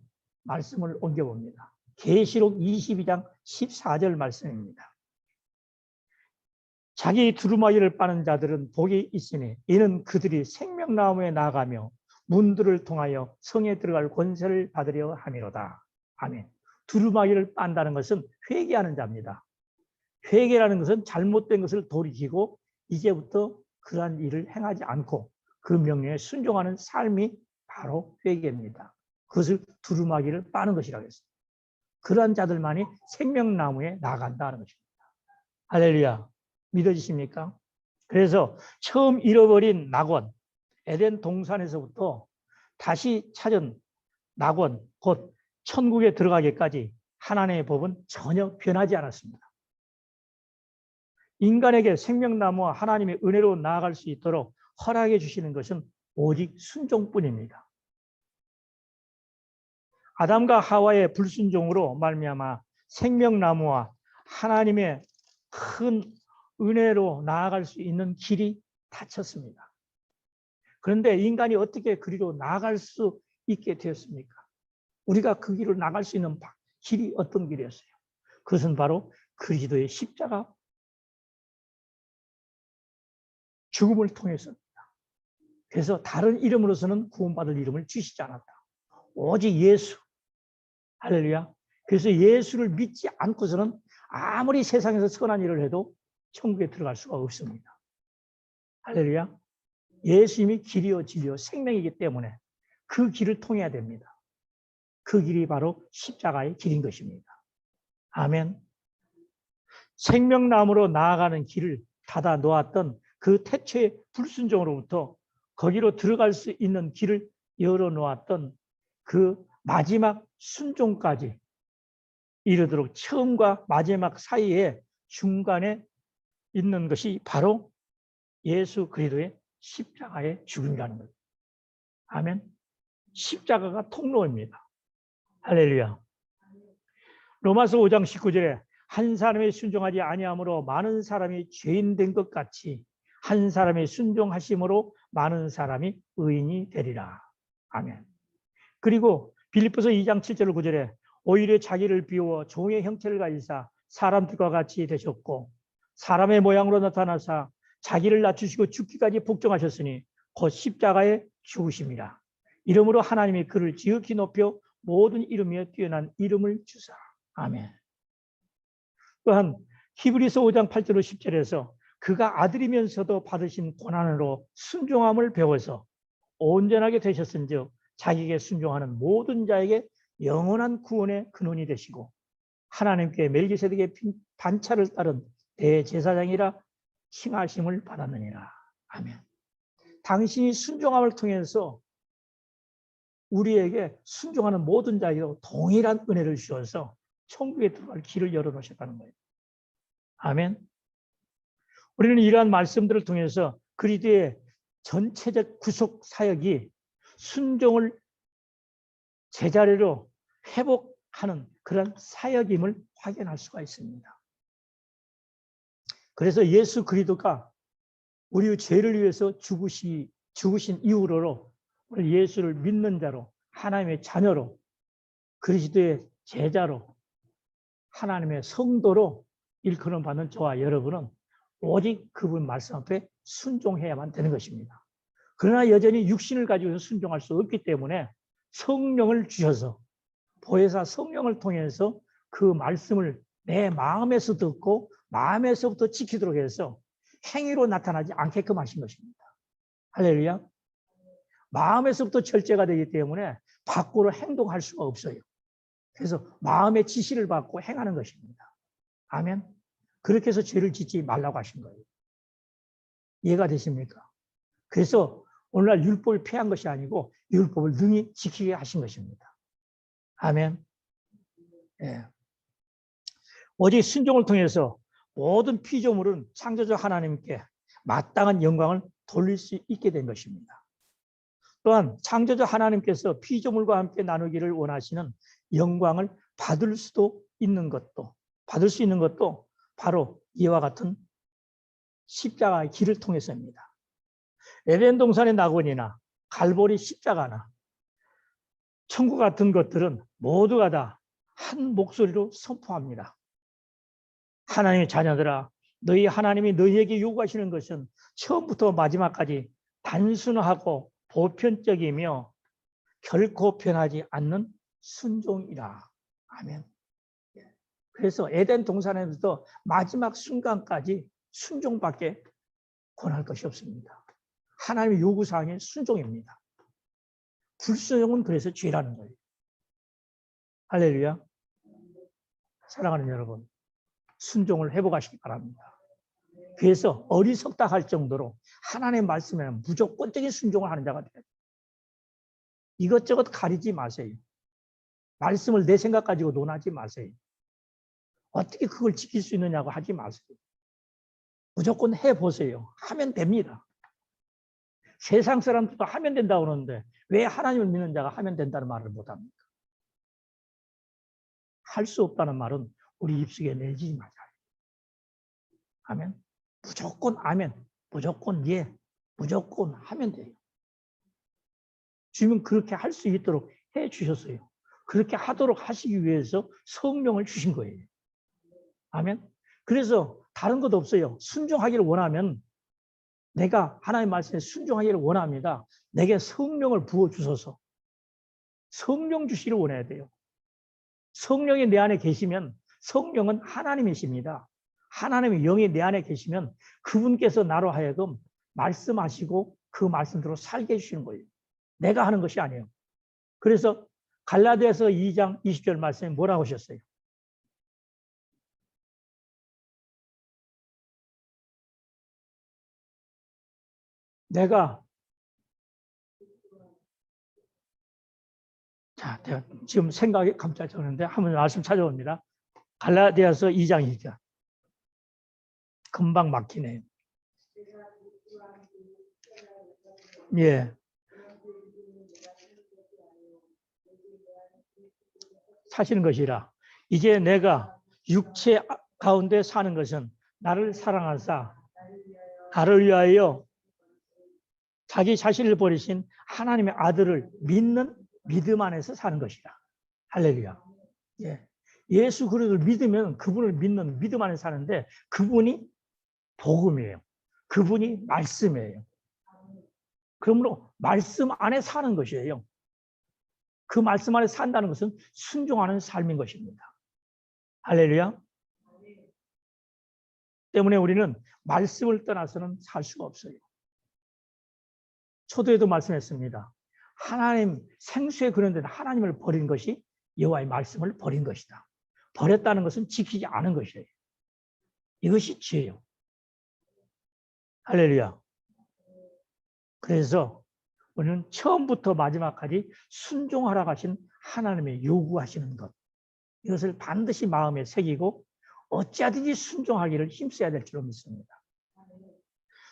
말씀을 옮겨봅니다. 계시록 22장 14절 말씀입니다. 자기 두루마기를 빠는 자들은 복이 있으니 이는 그들이 생명나무에 나아가며 문들을 통하여 성에 들어갈 권세를 받으려 함이로다. 아멘. 두루마기를 빤다는 것은 회개하는 자입니다. 회개라는 것은 잘못된 것을 돌이키고 이제부터 그러한 일을 행하지 않고 그 명령에 순종하는 삶이 바로 회개입니다. 그것을 두루마기를 빠는 것이라고 했습니다. 그러한 자들만이 생명나무에 나간다는 것입니다. 할렐루야. 믿어지십니까? 그래서 처음 잃어버린 낙원, 에덴 동산에서부터 다시 찾은 낙원, 곧 천국에 들어가기까지 하나님의 법은 전혀 변하지 않았습니다. 인간에게 생명나무와 하나님의 은혜로 나아갈 수 있도록 허락해 주시는 것은 오직 순종뿐입니다. 아담과 하와의 불순종으로 말미암아 생명나무와 하나님의 큰 은혜로 나아갈 수 있는 길이 닫혔습니다. 그런데 인간이 어떻게 그리로 나아갈 수 있게 되었습니까? 우리가 그 길을 나갈 수 있는 길이 어떤 길이었어요? 그것은 바로 그리스도의 십자가 죽음을 통해서입니다. 그래서 다른 이름으로서는 구원받을 이름을 주시지 않았다. 오직 예수. 할렐루야. 그래서 예수를 믿지 않고서는 아무리 세상에서 선한 일을 해도 천국에 들어갈 수가 없습니다. 할렐루야. 예수님이 길이요 진리요 생명이기 때문에 그 길을 통해야 됩니다. 그 길이 바로 십자가의 길인 것입니다. 아멘. 생명나무로 나아가는 길을 닫아 놓았던 그 태초의 불순종으로부터 거기로 들어갈 수 있는 길을 열어 놓았던 그 마지막 순종까지 이르도록 처음과 마지막 사이에 중간에 있는 것이 바로 예수 그리스도의 십자가의 죽음이라는 거예요. 아멘. 십자가가 통로입니다. 할렐루야. 로마서 5장 19절에 한 사람이 순종하지 아니함으로 많은 사람이 죄인 된 것 같이 한 사람이 순종하심으로 많은 사람이 의인이 되리라. 아멘. 그리고 빌립보서 2장 7절 9절에 오히려 자기를 비워 종의 형체를 가지사 사람들과 같이 되셨고 사람의 모양으로 나타나사 자기를 낮추시고 죽기까지 복종하셨으니 곧 십자가에 죽으심이라. 이름으로 하나님이 그를 지극히 높여 모든 이름에 뛰어난 이름을 주사. 아멘. 또한 히브리서 5장 8절 10절에서 그가 아들이면서도 받으신 고난으로 순종함을 배워서 온전하게 되셨은즉 자기에게 순종하는 모든 자에게 영원한 구원의 근원이 되시고 하나님께 멜기세덱의 반차를 따른 대제사장이라 칭하심을 받았느니라. 아멘. 당신이 순종함을 통해서 우리에게 순종하는 모든 자에게 동일한 은혜를 주셔서 천국에 들어갈 길을 열어놓으셨다는 거예요. 아멘. 우리는 이러한 말씀들을 통해서 그리스도의 전체적 구속 사역이 순종을 제자리로 회복하는 그런 사역임을 확인할 수가 있습니다. 그래서 예수 그리스도가 우리의 죄를 위해서 죽으신 이후로 우리 예수를 믿는 자로 하나님의 자녀로 그리스도의 제자로 하나님의 성도로 일컬음 받는 저와 여러분은 오직 그분 말씀 앞에 순종해야만 되는 것입니다. 그러나 여전히 육신을 가지고 순종할 수 없기 때문에 성령을 주셔서 보혜사 성령을 통해서 그 말씀을 내 마음에서 듣고 마음에서부터 지키도록 해서 행위로 나타나지 않게끔 하신 것입니다. 할렐루야. 마음에서부터 절제가 되기 때문에 밖으로 행동할 수가 없어요. 그래서 마음의 지시를 받고 행하는 것입니다. 아멘. 그렇게 해서 죄를 짓지 말라고 하신 거예요. 이해가 되십니까? 그래서 오늘날 율법을 폐한 것이 아니고 율법을 능히 지키게 하신 것입니다. 아멘. 예. 오직 순종을 통해서 모든 피조물은 창조주 하나님께 마땅한 영광을 돌릴 수 있게 된 것입니다. 또한 창조주 하나님께서 피조물과 함께 나누기를 원하시는 영광을 받을 수 있는 것도 바로 이와 같은 십자가의 길을 통해서입니다. 에덴 동산의 낙원이나 갈보리 십자가나 천국 같은 것들은 모두가 다 한 목소리로 선포합니다. 하나님의 자녀들아, 너희 하나님이 너희에게 요구하시는 것은 처음부터 마지막까지 단순하고 보편적이며 결코 변하지 않는 순종이라. 아멘. 그래서 에덴 동산에서 마지막 순간까지 순종밖에 권할 것이 없습니다. 하나님의 요구사항의 순종입니다. 불순종은 그래서 죄라는 거예요. 할렐루야. 사랑하는 여러분, 순종을 회복하시기 바랍니다. 그래서 어리석다 할 정도로 하나님의 말씀에는 무조건적인 순종을 하는 자가 돼요. 이것저것 가리지 마세요. 말씀을 내 생각 가지고 논하지 마세요. 어떻게 그걸 지킬 수 있느냐고 하지 마세요. 무조건 해보세요. 하면 됩니다. 세상 사람들도 하면 된다고 그러는데 왜 하나님을 믿는 자가 하면 된다는 말을 못합니까? 할 수 없다는 말은 우리 입속에 내지 마세요. 아멘. 무조건 아멘, 무조건 예, 무조건 하면 돼요. 주님은 그렇게 할 수 있도록 해 주셨어요. 그렇게 하도록 하시기 위해서 성령을 주신 거예요. 아멘. 그래서 다른 것도 없어요. 순종하기를 원하면 내가 하나님의 말씀에 순종하기를 원합니다. 내게 성령을 부어주셔서 성령 주시기를 원해야 돼요. 성령이 내 안에 계시면 성령은 하나님이십니다. 하나님의 영이 내 안에 계시면 그분께서 나로 하여금 말씀하시고 그 말씀대로 살게 해주시는 거예요. 내가 하는 것이 아니에요. 그래서 갈라디아서 2장 20절 말씀에 뭐라고 하셨어요? 내가 지금 생각이 감찰 적는데 한번 말씀 찾아옵니다. 갈라디아서 2장 2절. 금방 막히네요. 예. 사시는 것이라. 이제 내가 육체 가운데 사는 것은 나를 사랑하사 나를 위하여 자기 자신을 버리신 하나님의 아들을 믿는 믿음 안에서 사는 것이라. 할렐루야. 예. 예수 그리스도를 믿으면 그분을 믿는 믿음 안에 사는데 그분이 복음이에요. 그분이 말씀이에요. 그러므로 말씀 안에 사는 것이에요. 그 말씀 안에 산다는 것은 순종하는 삶인 것입니다. 할렐루야. 때문에 우리는 말씀을 떠나서는 살 수가 없어요. 초도에도 말씀했습니다. 하나님 생수에 그런데 하나님을 버린 것이 여호와의 말씀을 버린 것이다. 버렸다는 것은 지키지 않은 것이에요. 이것이 죄예요. 할렐루야. 그래서 우리는 처음부터 마지막까지 순종하라고 하신 하나님의 요구하시는 것, 이것을 반드시 마음에 새기고 어찌하든지 순종하기를 힘써야 될 줄로 믿습니다.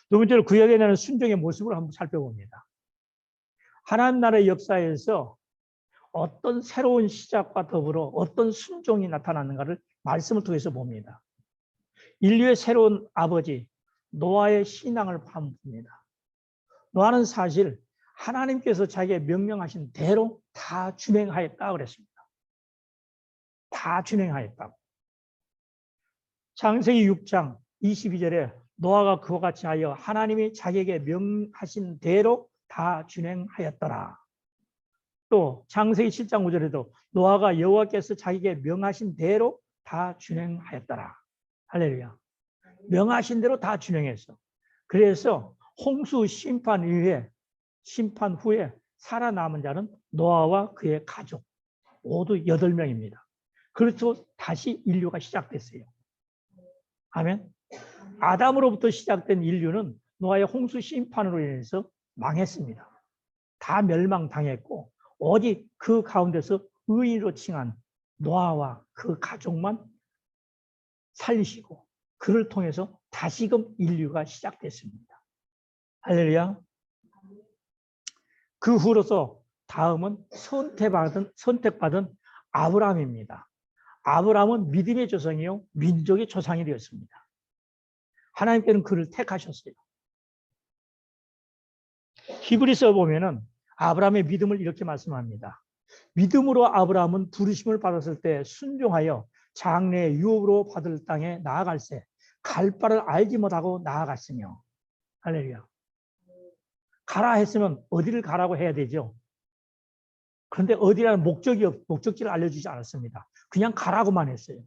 두 번째로 구약에 나는 순종의 모습을 한번 살펴봅니다. 하나님 나라의 역사에서 어떤 새로운 시작과 더불어 어떤 순종이 나타나는가를 말씀을 통해서 봅니다. 인류의 새로운 아버지 노아의 신앙을 봅니다. 노아는 사실 하나님께서 자기의 명령하신 대로 다 준행하였다 그랬습니다. 다 준행하였다고. 창세기 6장 22절에 노아가 그와 같이 하여 하나님이 자기에게 명하신 대로 다 준행하였더라. 또 창세기 7장 5절에도 노아가 여호와께서 자기에게 명하신 대로 다 준행하였더라. 할렐루야. 명하신 대로 다 준행했어. 그래서 홍수 심판 후에 살아남은 자는 노아와 그의 가족, 모두 8명입니다. 그래서 다시 인류가 시작됐어요. 아멘. 아담으로부터 시작된 인류는 노아의 홍수 심판으로 인해서 망했습니다. 다 멸망당했고 오직 그 가운데서 의인으로 칭한 노아와 그 가족만 살리시고 그를 통해서 다시금 인류가 시작됐습니다. 할렐루야. 그 후로서 다음은 선택받은 아브라함입니다. 아브라함은 믿음의 조상이요 민족의 조상이 되었습니다. 하나님께는 그를 택하셨어요. 히브리서 보면은 아브라함의 믿음을 이렇게 말씀합니다. 믿음으로 아브라함은 부르심을 받았을 때 순종하여 장래의 유업으로 받을 땅에 나아갈새 갈 바를 알지 못하고 나아갔으며. 할렐루야. 가라 했으면 어디를 가라고 해야 되죠. 그런데 어디라는 목적지를 알려주지 않았습니다. 그냥 가라고만 했어요.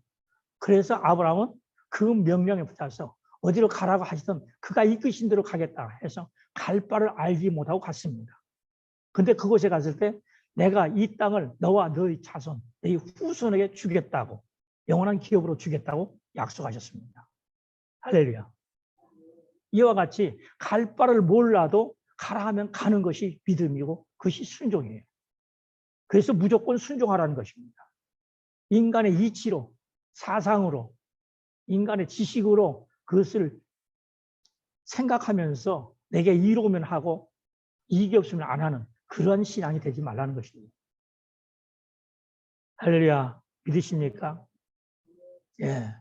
그래서 아브라함은 그 명령에 붙어서 어디로 가라고 하시던 그가 이끄신 대로 가겠다 해서 갈 바를 알지 못하고 갔습니다. 근데 그곳에 갔을 때 내가 이 땅을 너와 너의 자손, 너의 후손에게 주겠다고, 영원한 기업으로 주겠다고 약속하셨습니다. 할렐루야. 이와 같이 갈 바를 몰라도 가라 하면 가는 것이 믿음이고 그것이 순종이에요. 그래서 무조건 순종하라는 것입니다. 인간의 이치로, 사상으로, 인간의 지식으로 그것을 생각하면서 내게 이로우면 하고 이익이 없으면 안 하는 그런 신앙이 되지 말라는 것입니다. 할렐루야. 믿으십니까? 예.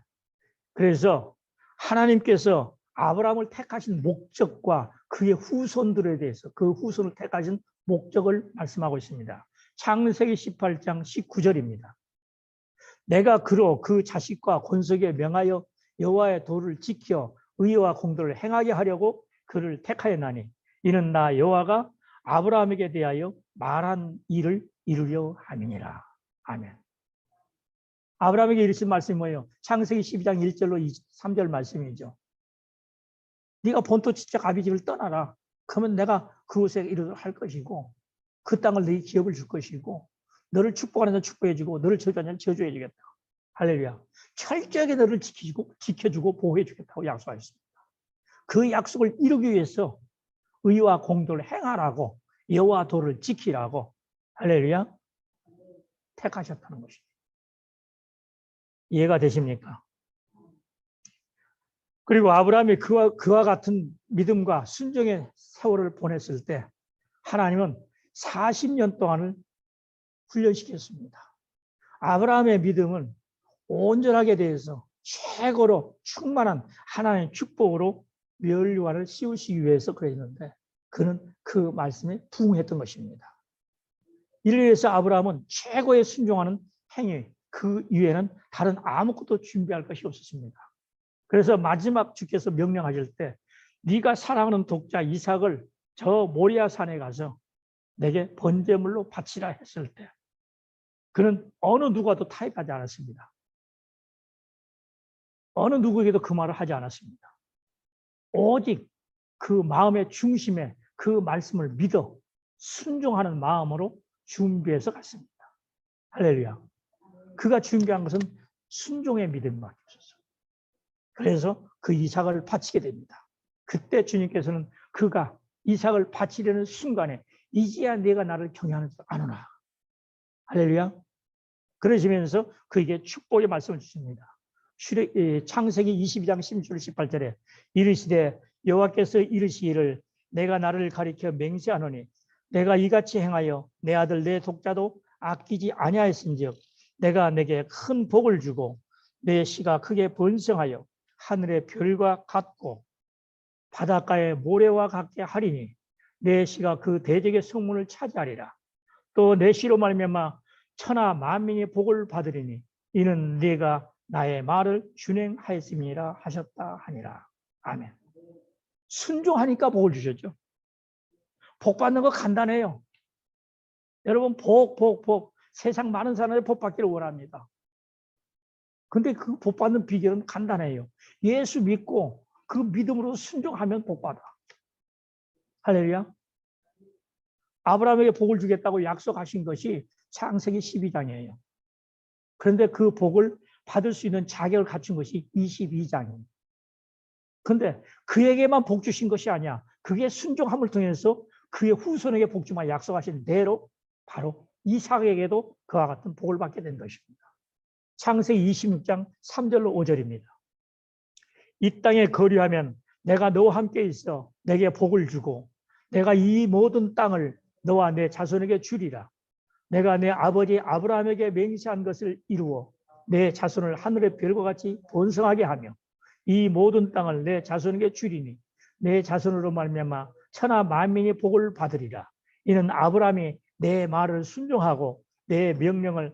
그래서 하나님께서 아브라함을 택하신 목적과 그의 후손들에 대해서 그 후손을 택하신 목적을 말씀하고 있습니다. 창세기 18장 19절입니다. 내가 그로 그 자식과 권속에 명하여 여호와의 도를 지켜 의와 공도를 행하게 하려고 그를 택하였나니 이는 나 여호와가 아브라함에게 대하여 말한 일을 이루려 함이니라. 아멘. 아브라함에게 이르신 말씀이 뭐예요? 창세기 12장 1절로 3절 말씀이죠. 네가 본토 지적 아비 집을 떠나라. 그러면 내가 그곳에 이르도록 할 것이고 그 땅을 너희 기업을 줄 것이고 너를 축복하는 자는 축복해주고 너를 저주하는 자는 저주해주겠다. 할렐루야. 철저하게 너를 지켜주고 보호해주겠다고 약속하셨습니다. 그 약속을 이루기 위해서 의와 공도를 행하라고 여호와 도를 지키라고 할렐루야 택하셨다는 것입니다. 이해가 되십니까? 그리고 아브라함이 그와 같은 믿음과 순종의 세월을 보냈을 때 하나님은 40년 동안을 훈련시켰습니다. 아브라함의 믿음은 온전하게 대해서 최고로 충만한 하나님의 축복으로 멸류관을 씌우시기 위해서 그랬는데 그는 그 말씀에 부응했던 것입니다. 이를 위해서 아브라함은 최고의 순종하는 행위 그 이외에는 다른 아무것도 준비할 것이 없었습니다. 그래서 마지막 주께서 명령하실 때 네가 사랑하는 독자 이삭을 저 모리아 산에 가서 내게 번제물로 바치라 했을 때 그는 어느 누구와도 타협하지 않았습니다. 어느 누구에게도 그 말을 하지 않았습니다. 오직 그 마음의 중심에 그 말씀을 믿어 순종하는 마음으로 준비해서 갔습니다. 할렐루야. 그가 준비한 것은 순종의 믿음밖에 없었어요. 그래서 그 이삭을 바치게 됩니다. 그때 주님께서는 그가 이삭을 바치려는 순간에 이제야 내가 나를 경외하는 줄 아노라. 할렐루야. 그러시면서 그에게 축복의 말씀을 주십니다. 창세기 22장 16절 18절에 이르시되 여호와께서 이르시기를 내가 나를 가리켜 맹세하노니 내가 이같이 행하여 내 아들 내 독자도 아끼지 아니하였은즉 내가 내게 큰 복을 주고 내 씨가 크게 번성하여 하늘의 별과 같고 바닷가의 모래와 같게 하리니 내 씨가 그 대적의 성문을 차지하리라. 또 내 씨로 말미암아 천하 만민이 복을 받으리니 이는 네가 나의 말을 준행하였음이라 하셨다 하니라. 아멘. 순종하니까 복을 주셨죠. 복 받는 거 간단해요. 여러분 복 세상 많은 사람들이 복 받기를 원합니다. 근데 그 복 받는 비결은 간단해요. 예수 믿고 그 믿음으로 순종하면 복 받아. 할렐루야. 아브라함에게 복을 주겠다고 약속하신 것이 창세기 12장이에요. 그런데 그 복을 받을 수 있는 자격을 갖춘 것이 22장입니다. 그런데 그에게만 복 주신 것이 아니야. 그게 순종함을 통해서 그의 후손에게 복 주마 약속하신 대로 바로 이삭에게도 그와 같은 복을 받게 된 것입니다. 창세기 26장 3절로 5절입니다. 이 땅에 거류하면 내가 너와 함께 있어 내게 복을 주고 내가 이 모든 땅을 너와 내 자손에게 주리라. 내가 내 아버지 아브라함에게 맹세한 것을 이루어 내 자손을 하늘의 별과 같이 번성하게 하며 이 모든 땅을 내 자손에게 주리니 내 자손으로 말미암아 천하 만민이 복을 받으리라. 이는 아브라함이 내 말을 순종하고 내 명령과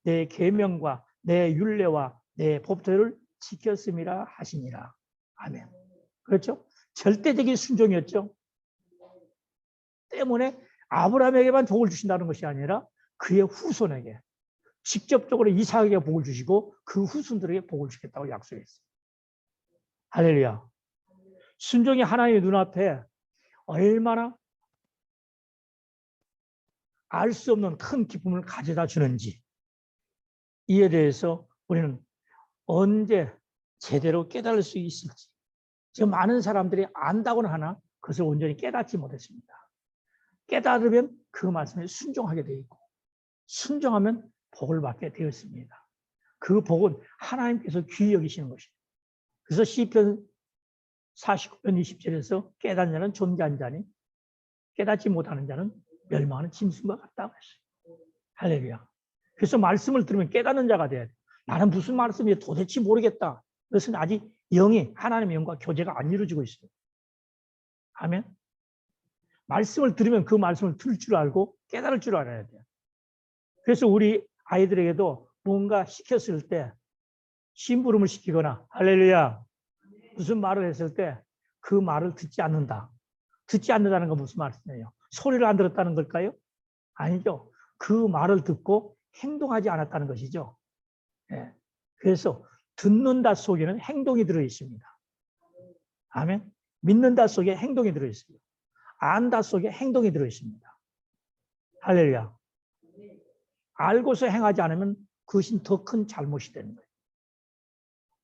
내 계명과 내 율례와 내 법도를 지켰음이라 하시니라. 아멘. 그렇죠? 절대적인 순종이었죠. 때문에 아브라함에게만 복을 주신다는 것이 아니라 그의 후손에게 직접적으로 이삭에게 복을 주시고 그 후손들에게 복을 주겠다고 약속했어요. 할렐루야. 순종이 하나님의 눈앞에 얼마나 알 수 없는 큰 기쁨을 가져다 주는지 이에 대해서 우리는 언제 제대로 깨달을 수 있을지 지금 많은 사람들이 안다고는 하나 그것을 온전히 깨닫지 못했습니다. 깨달으면 그 말씀에 순종하게 되어 있고 순종하면 복을 받게 되었습니다. 그 복은 하나님께서 귀히 여기시는 것입니다. 그래서 시편 49편 20절에서 깨닫는 자는 존귀한 자니 깨닫지 못하는 자는 멸망하는 짐승과 같다고 했어요. 할렐루야. 그래서 말씀을 들으면 깨닫는 자가 돼야 돼. 나는 무슨 말씀인지 도대체 모르겠다. 그것은 아직 영이 하나님의 영과 교제가 안 이루어지고 있어요. 아멘. 말씀을 들으면 그 말씀을 들을 줄 알고 깨달을 줄 알아야 돼요. 그래서 우리 아이들에게도 뭔가 시켰을 때 심부름을 시키거나 할렐루야 무슨 말을 했을 때 그 말을 듣지 않는다. 듣지 않는다는 건 무슨 말이에요? 소리를 안 들었다는 걸까요? 아니죠. 그 말을 듣고 행동하지 않았다는 것이죠. 네. 그래서 듣는다 속에는 행동이 들어있습니다. 아멘. 믿는다 속에 행동이 들어있습니다. 안다 속에 행동이 들어있습니다. 할렐루야. 알고서 행하지 않으면 그것이 더 큰 잘못이 되는 거예요.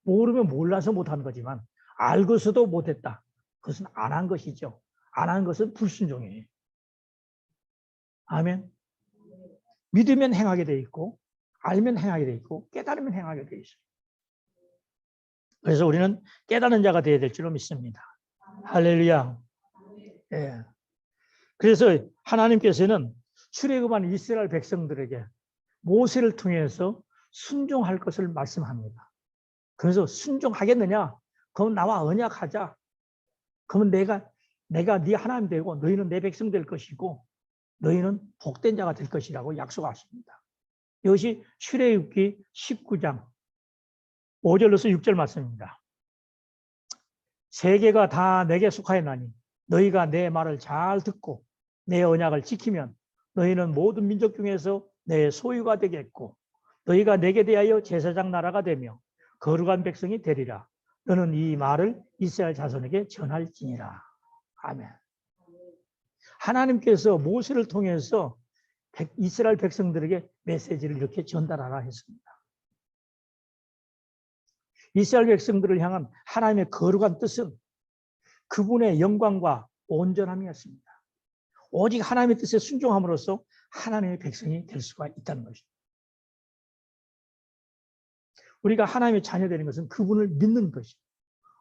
모르면 몰라서 못하는 거지만 알고서도 못했다. 그것은 안 한 것이죠. 안 한 것은 불순종이에요. 아멘. 믿으면 행하게 돼 있고 알면 행하게 돼 있고 깨달으면 행하게 돼 있어요. 그래서 우리는 깨닫는 자가 되어야 될 줄로 믿습니다. 할렐루야. 예. 그래서 하나님께서는 출애굽한 이스라엘 백성들에게 모세를 통해서 순종할 것을 말씀합니다. 그래서 순종하겠느냐? 그럼 나와 언약하자. 그러면 내가 네 하나님 되고 너희는 내 백성 될 것이고 너희는 복된 자가 될 것이라고 약속하십니다. 이것이 출애굽기 19장 5절로서 6절 말씀입니다. 세계가 다 내게 속하였나니 너희가 내 말을 잘 듣고 내 언약을 지키면 너희는 모든 민족 중에서 내 소유가 되겠고 너희가 내게 대하여 제사장 나라가 되며 거룩한 백성이 되리라. 너는 이 말을 이스라엘 자손에게 전할지니라. 아멘. 하나님께서 모세를 통해서 이스라엘 백성들에게 메시지를 이렇게 전달하라 했습니다. 이스라엘 백성들을 향한 하나님의 거룩한 뜻은 그분의 영광과 온전함이었습니다. 오직 하나님의 뜻에 순종함으로써 하나님의 백성이 될 수가 있다는 것입니다. 우리가 하나님의 자녀 되는 것은 그분을 믿는 것입니다.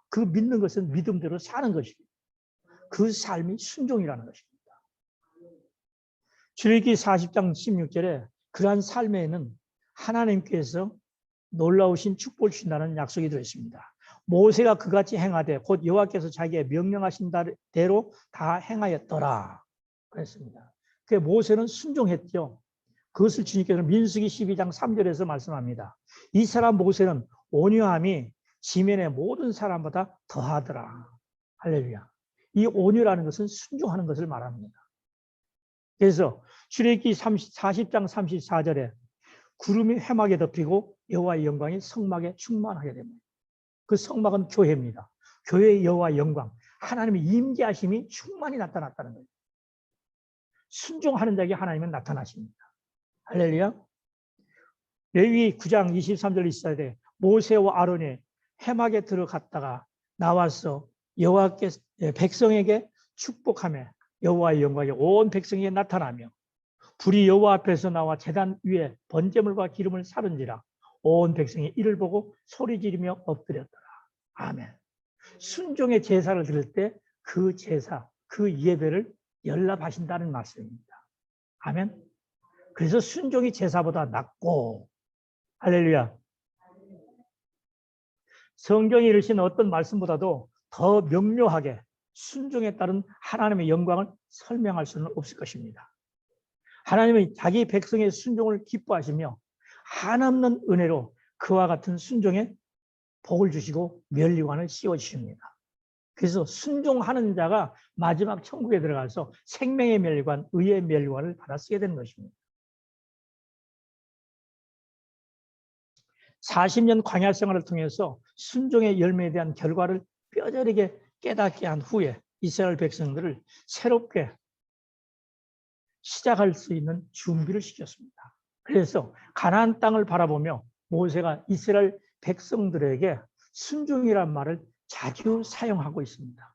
그 믿는 것은 믿음대로 사는 것입니다. 그 삶이 순종이라는 것입니다. 출애굽기 40장 16절에 그러한 삶에는 하나님께서 놀라우신 축복을 주신다는 약속이 들어있습니다. 모세가 그같이 행하되 곧 여호와께서 자기의 명령하신 대로 다 행하였더라 그랬습니다. 그 모세는 순종했죠. 그것을 주님께서는 민수기 12장 3절에서 말씀합니다. 이 사람 모세는 온유함이 지면의 모든 사람보다 더하더라. 할렐루야. 이 온유라는 것은 순종하는 것을 말합니다. 그래서 출애굽기 40장 34절에 구름이 회막에 덮이고 여호와의 영광이 성막에 충만하게 됩니다. 그 성막은 교회입니다. 교회의 여호와의 영광, 하나님의 임재하심이 충만히 나타났다는 거예요. 순종하는 자에게 하나님은 나타나십니다. 할렐루야. 레위 9장 23절 있어야 돼. 모세와 아론이 해막에 들어갔다가 나와서 여호와께 백성에게 축복하며 여호와의 영광이 온 백성에게 나타나며 불이 여호와 앞에서 나와 제단 위에 번제물과 기름을 사른지라 온 백성이 이를 보고 소리 지르며 엎드렸더라. 아멘. 순종의 제사를 드릴 때 그 제사, 그 예배를 연락하신다는 말씀입니다. 아멘. 그래서 순종이 제사보다 낫고, 할렐루야. 성경이 이르신 어떤 말씀보다도 더 명료하게 순종에 따른 하나님의 영광을 설명할 수는 없을 것입니다. 하나님은 자기 백성의 순종을 기뻐하시며 한없는 은혜로 그와 같은 순종에 복을 주시고 면류관을 씌워주십니다. 그래서 순종하는 자가 마지막 천국에 들어가서 생명의 면류관, 의의 면류관을 받아 쓰게 되는 것입니다. 40년 광야 생활을 통해서 순종의 열매에 대한 결과를 뼈저리게 깨닫게 한 후에 이스라엘 백성들을 새롭게 시작할 수 있는 준비를 시켰습니다. 그래서 가나안 땅을 바라보며 모세가 이스라엘 백성들에게 순종이란 말을 자주 사용하고 있습니다.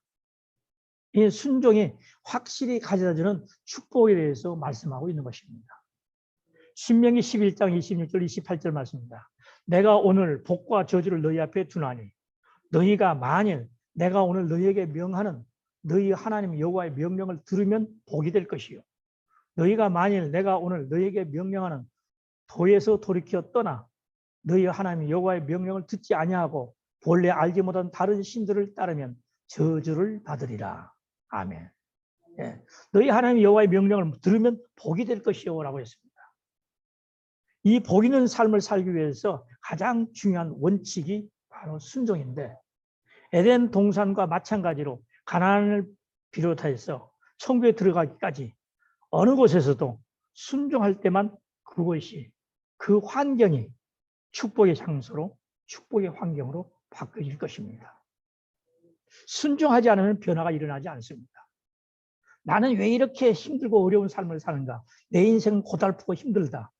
이 순종이 확실히 가져다주는 축복에 대해서 말씀하고 있는 것입니다. 신명기 11장 26절 28절 말씀입니다. 내가 오늘 복과 저주를 너희 앞에 두나니 너희가 만일 내가 오늘 너희에게 명하는 너희 하나님 여호와의 명령을 들으면 복이 될 것이요 너희가 만일 내가 오늘 너희에게 명령하는 도에서 돌이켜 떠나 너희 하나님 여호와의 명령을 듣지 아니하고 본래 알지 못한 다른 신들을 따르면 저주를 받으리라. 아멘. 예. 너희 하나님 여호와의 명령을 들으면 복이 될 것이요 라고 했습니다. 이 복 있는 삶을 살기 위해서 가장 중요한 원칙이 바로 순종인데 에덴 동산과 마찬가지로 가나안을 비롯해서 천국에 들어가기까지 어느 곳에서도 순종할 때만 그것이 그 환경이 축복의 장소로 축복의 환경으로 바뀌어질 것입니다. 순종하지 않으면 변화가 일어나지 않습니다. 나는 왜 이렇게 힘들고 어려운 삶을 사는가? 내 인생은 고달프고 힘들다.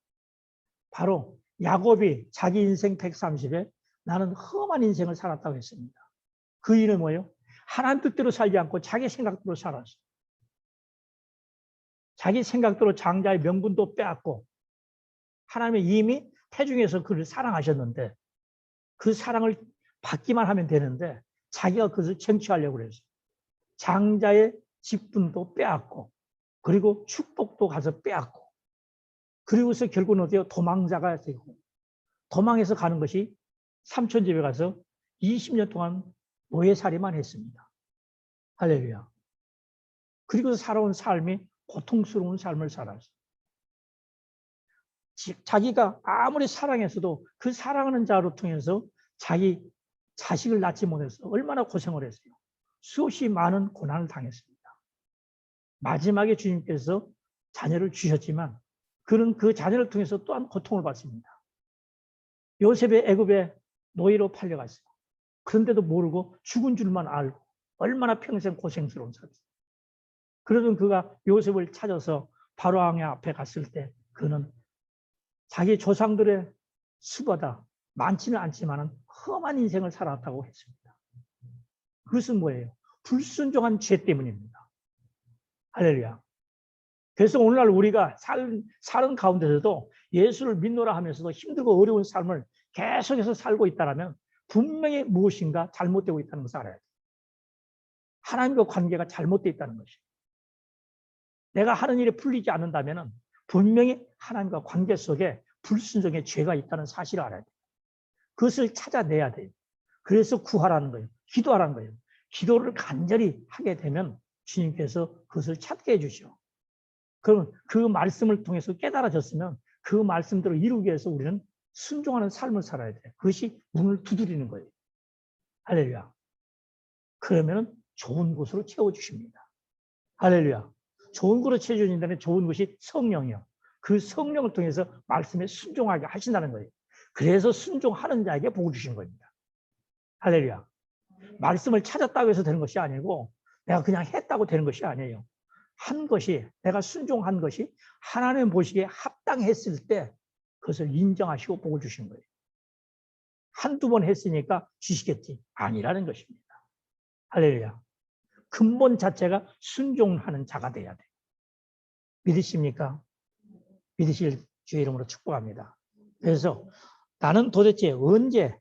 바로 야곱이 자기 인생 130에 나는 험한 인생을 살았다고 했습니다. 그 이유는 뭐예요? 하나님 뜻대로 살지 않고 자기 생각대로 살았어요. 자기 생각대로 장자의 명분도 빼앗고 하나님이 이미 태중에서 그를 사랑하셨는데 그 사랑을 받기만 하면 되는데 자기가 그것을 쟁취하려고 그랬어요. 장자의 직분도 빼앗고 그리고 축복도 가서 빼앗고 그리고서 결국은 어디요? 도망자가 되고 도망해서 가는 것이 삼촌 집에 가서 20년 동안 노예살이만 했습니다. 할렐루야. 그리고 살아온 삶이 고통스러운 삶을 살았어요. 자기가 아무리 사랑했어도 그 사랑하는 자로 통해서 자기 자식을 낳지 못해서 얼마나 고생을 했어요. 수없이 많은 고난을 당했습니다. 마지막에 주님께서 자녀를 주셨지만 그는 그 자녀를 통해서 또한 고통을 받습니다. 요셉의 애굽에 노예로 팔려갔어요. 그런데도 모르고 죽은 줄만 알고 얼마나 평생 고생스러운 삶이었어요. 그러던 그가 요셉을 찾아서 바로 왕의 앞에 갔을 때 그는 자기 조상들의 수보다 많지는 않지만 험한 인생을 살았다고 했습니다. 그것은 뭐예요? 불순종한 죄 때문입니다. 할렐루야. 그래서 오늘날 우리가 사는 가운데서도 예수를 믿노라 하면서도 힘들고 어려운 삶을 계속해서 살고 있다면 분명히 무엇인가 잘못되고 있다는 것을 알아야 돼요. 하나님과 관계가 잘못되어 있다는 것이에요. 내가 하는 일에 풀리지 않는다면 분명히 하나님과 관계 속에 불순종의 죄가 있다는 사실을 알아야 돼요. 그것을 찾아내야 돼요. 그래서 구하라는 거예요. 기도하라는 거예요. 기도를 간절히 하게 되면 주님께서 그것을 찾게 해주시오. 그럼 그 말씀을 통해서 깨달아졌으면 그 말씀대로 이루기 위해서 우리는 순종하는 삶을 살아야 돼요. 그것이 문을 두드리는 거예요. 할렐루야. 그러면 좋은 곳으로 채워주십니다. 할렐루야. 좋은 곳으로 채워주신다면 좋은 것이 성령이요. 그 성령을 통해서 말씀에 순종하게 하신다는 거예요. 그래서 순종하는 자에게 복을 주신 겁니다. 할렐루야. 말씀을 찾았다고 해서 되는 것이 아니고 내가 그냥 했다고 되는 것이 아니에요. 한 것이, 내가 순종한 것이 하나님 보시기에 합당했을 때 그것을 인정하시고 복을 주시는 거예요. 한두 번 했으니까 주시겠지. 아니라는 것입니다. 할렐루야. 근본 자체가 순종하는 자가 돼야 돼. 믿으십니까? 믿으실 주의 이름으로 축복합니다. 그래서 나는 도대체 언제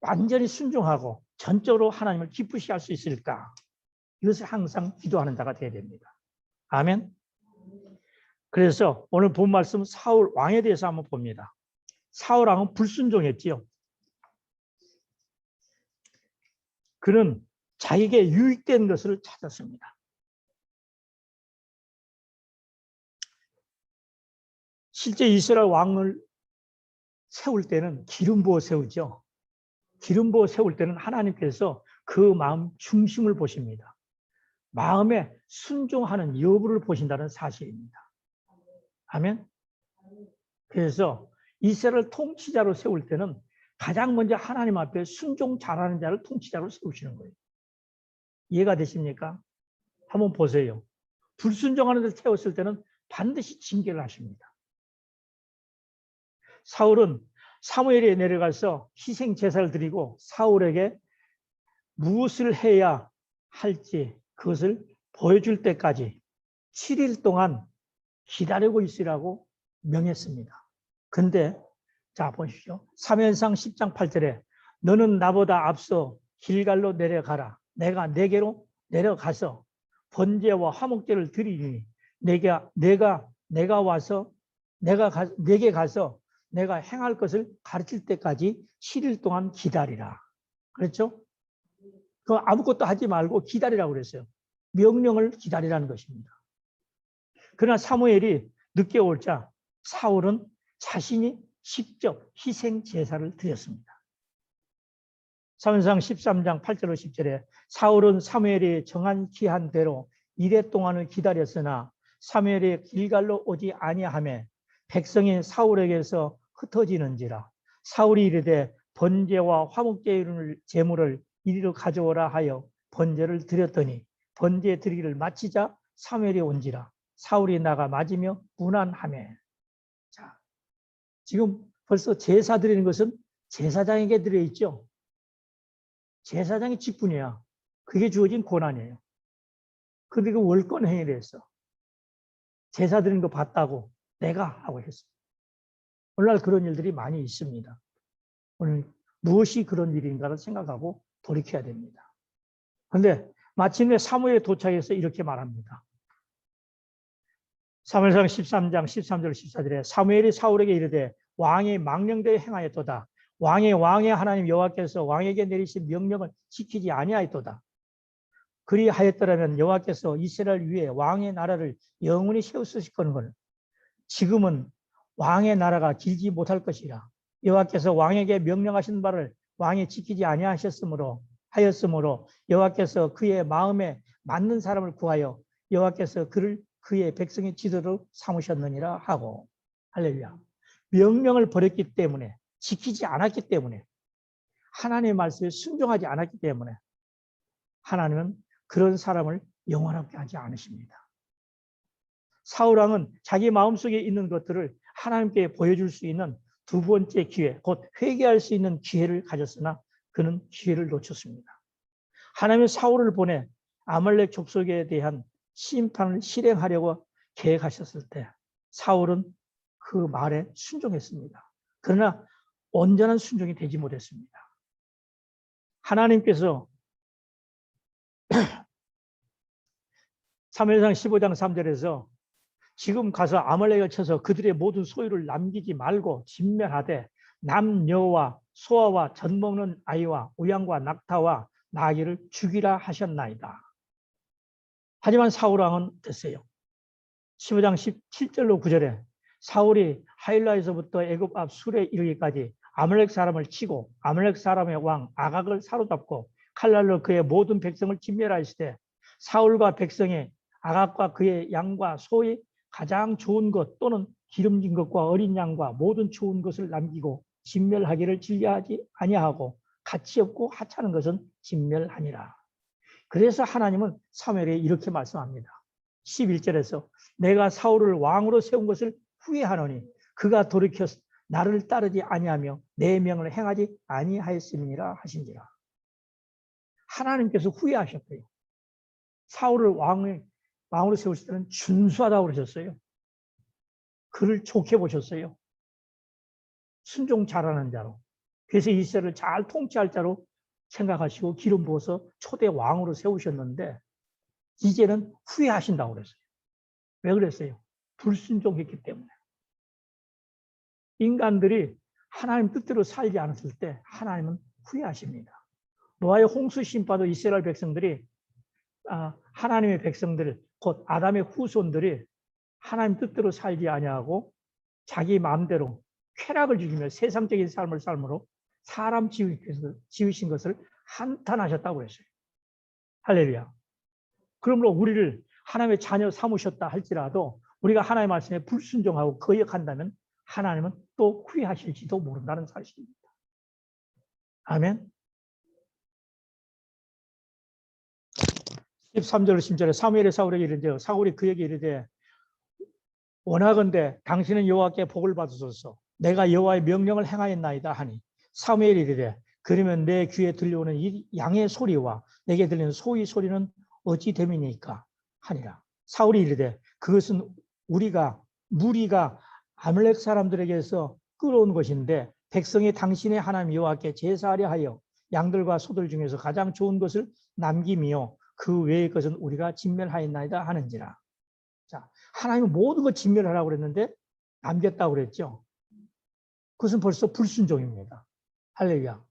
완전히 순종하고 전적으로 하나님을 기쁘시게 할 수 있을까? 이것을 항상 기도하는 자가 되어야 됩니다. 아멘. 그래서 오늘 본 말씀 사울 왕에 대해서 한번 봅니다. 사울 왕은 불순종했지요. 그는 자기에게 유익된 것을 찾았습니다. 실제 이스라엘 왕을 세울 때는 기름 부어 세우죠. 기름 부어 세울 때는 하나님께서 그 마음 중심을 보십니다. 마음에 순종하는 여부를 보신다는 사실입니다. 아멘. 그래서 이스라엘 통치자로 세울 때는 가장 먼저 하나님 앞에 순종 잘하는 자를 통치자로 세우시는 거예요. 이해가 되십니까? 한번 보세요. 불순종하는 데 세웠을 때는 반드시 징계를 하십니다. 사울은 사무엘에 내려가서 희생 제사를 드리고 사울에게 무엇을 해야 할지 그것을 보여줄 때까지 7일 동안 기다리고 있으라고 명했습니다. 근데 자 보십시오. 사무엘상 10장 8절에 너는 나보다 앞서 길갈로 내려가라. 내가 내게로 내려가서 번제와 화목제를 드리니 내가 와서 내게 가서 내가 행할 것을 가르칠 때까지 7일 동안 기다리라. 그렇죠? 그 아무것도 하지 말고 기다리라고 그랬어요. 명령을 기다리라는 것입니다. 그러나 사무엘이 늦게 올자 사울은 자신이 직접 희생 제사를 드렸습니다. 사무엘상 13장 8절로 10절에 사울은 사무엘이 정한 기한대로 이래 동안을 기다렸으나 사무엘이 길갈로 오지 아니하매 백성이 사울에게서 흩어지는지라 사울이 이르되 번제와 화목제 제물을 이리로 가져오라 하여 번제를 드렸더니 번제 드리기를 마치자 사무엘이 온지라 사울이 나가 맞으며 문안하매. 자, 지금 벌써 제사 드리는 것은 제사장에게 들어있죠. 제사장의 직분이야. 그게 주어진 권한이에요. 근데 그 월권 행위를 했어. 제사 드리는 거 봤다고 내가 하고 했어. 오늘날 그런 일들이 많이 있습니다. 오늘 무엇이 그런 일인가를 생각하고 돌이켜야 됩니다. 그런데 마침내 사무엘에 도착해서 이렇게 말합니다. 사무엘상 13장 13절 14절에 사무엘이 사울에게 이르되 왕이 망령되이 행하였도다. 왕의 하나님 여호와께서 왕에게 내리신 명령을 지키지 아니하였도다. 그리하였더라면 여호와께서 이스라엘 위에 왕의 나라를 영원히 세우셨거늘 지금은 왕의 나라가 길지 못할 것이라. 여호와께서 왕에게 명령하신 바를 왕이 지키지 아니하였으므로 여호와께서 그의 마음에 맞는 사람을 구하여 여호와께서 그를 그의 백성의 지도로 삼으셨느니라 하고. 할렐루야. 명령을 버렸기 때문에 지키지 않았기 때문에 하나님의 말씀에 순종하지 않았기 때문에 하나님은 그런 사람을 영원하게 하지 않으십니다. 사울왕은 자기 마음속에 있는 것들을 하나님께 보여줄 수 있는 두 번째 기회, 곧 회개할 수 있는 기회를 가졌으나 그는 기회를 놓쳤습니다. 하나님은 사울을 보내 아말렉 족속에 대한 심판을 실행하려고 계획하셨을 때 사울은 그 말에 순종했습니다. 그러나 온전한 순종이 되지 못했습니다. 하나님께서 사무엘상 15장 3절에서 지금 가서 아말렉을 쳐서 그들의 모든 소유를 남기지 말고 진멸하되 남녀와 소아와 젖 먹는 아이와 우양과 낙타와 나귀를 죽이라 하셨나이다. 하지만 사울왕은 됐어요. 15장 17절로 9절에 사울이 하일라에서부터 애굽 앞 술에 이르기까지 아말렉 사람을 치고 아말렉 사람의 왕 아각을 사로잡고 칼날로 그의 모든 백성을 진멸하시되 사울과 백성이 아각과 그의 양과 소의 가장 좋은 것 또는 기름진 것과 어린 양과 모든 좋은 것을 남기고 진멸하기를 즐겨하지 아니하고 가치 없고 하찮은 것은 진멸하니라. 그래서 하나님은 사무엘에 이렇게 말씀합니다. 11절에서 내가 사울을 왕으로 세운 것을 후회하노니 그가 돌이켜 나를 따르지 아니하며 내 명을 행하지 아니하였음이니라 하신지라. 하나님께서 후회하셨고요. 사울을 왕으로 세우실 때는 준수하다고 그러셨어요. 그를 좋게 보셨어요. 순종 잘하는 자로. 그래서 이스라엘을 잘 통치할 자로 생각하시고 기름 부어서 초대 왕으로 세우셨는데 이제는 후회하신다고 그랬어요. 왜 그랬어요? 불순종했기 때문에. 인간들이 하나님 뜻대로 살지 않았을 때 하나님은 후회하십니다. 노아의 홍수 심판도 이스라엘 백성들이 하나님의 백성들 곧 아담의 후손들이 하나님 뜻대로 살지 아니하고 자기 마음대로 쾌락을 즐기며 세상적인 삶을 삶으로 사람 지으신 것을 한탄하셨다고 했어요. 할렐루야. 그러므로 우리를 하나님의 자녀 삼으셨다 할지라도 우리가 하나님의 말씀에 불순종하고 거역한다면 하나님은 또 후회하실지도 모른다는 사실입니다. 아멘. 13절 10절에 사무엘이 사울에게 이르되 사울이 그에게 이르되 원하건대 당신은 여호와께 복을 받으소서. 내가 여호와의 명령을 행하였나이다 하니 사무엘이 이르되 그러면 내 귀에 들려오는 이 양의 소리와 내게 들리는 소의 소리는 어찌 됨이니까 하니라. 사울이 이르되 그것은 무리가 아말렉 사람들에게서 끌어온 것인데 백성이 당신의 하나님 여호와께 제사하려 하여 양들과 소들 중에서 가장 좋은 것을 남기며 그 외의 것은 우리가 진멸하였나이다 하는지라. 자, 하나님은 모든 것 진멸하라고 그랬는데 남겼다고 그랬죠. 그것은 벌써 불순종입니다. 할렐루야.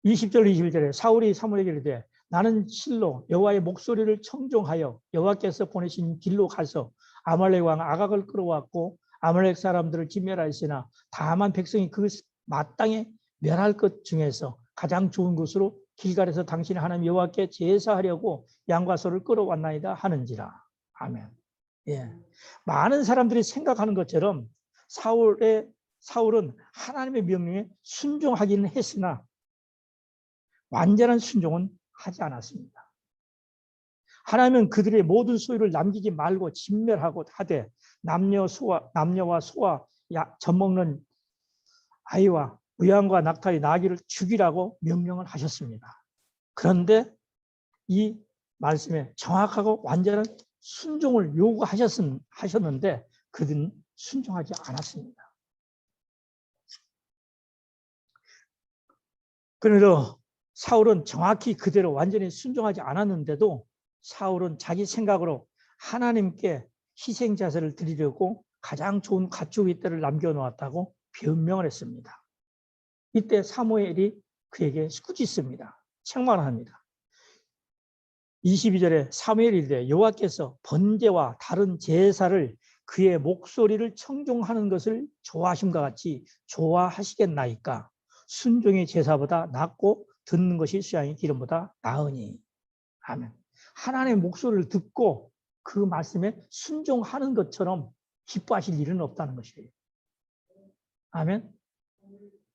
20절 21절에 사울이 사무엘에게 이르되 나는 실로 여호와의 목소리를 청종하여 여호와께서 보내신 길로 가서 아말렉 왕 아각을 끌어왔고 아말렉 사람들을 진멸하였으나 다만 백성이 그 마땅히 멸할 것 중에서 가장 좋은 것으로 길갈에서 당신의 하나님 여호와께 제사하려고 양과 소를 끌어왔나이다 하는지라. 아멘. 예. 많은 사람들이 생각하는 것처럼 사울은 하나님의 명령에 순종하기는 했으나 완전한 순종은 하지 않았습니다. 하나님은 그들의 모든 소유를 남기지 말고 진멸하고 하되 남녀와 소와 젖먹는 아이와 우양과 낙타의 나귀를 죽이라고 명령을 하셨습니다. 그런데 이 말씀에 정확하고 완전한 순종을 요구하셨는데 그들은 순종하지 않았습니다. 그래도 사울은 정확히 그대로 완전히 순종하지 않았는데도 사울은 자기 생각으로 하나님께 희생자세를 드리려고 가장 좋은 가축의 떼를 남겨놓았다고 변명을 했습니다. 이때 사무엘이 그에게 꾸짖습니다. 책망을 합니다. 22절에 사무엘이 이르되 여호와께서 번제와 다른 제사를 그의 목소리를 청종하는 것을 좋아하심과 같이 좋아하시겠나이까? 순종의 제사보다 낫고 듣는 것이 수양의 기름보다 나으니. 아멘. 하나님의 목소리를 듣고 그 말씀에 순종하는 것처럼 기뻐하실 일은 없다는 것이에요. 아멘.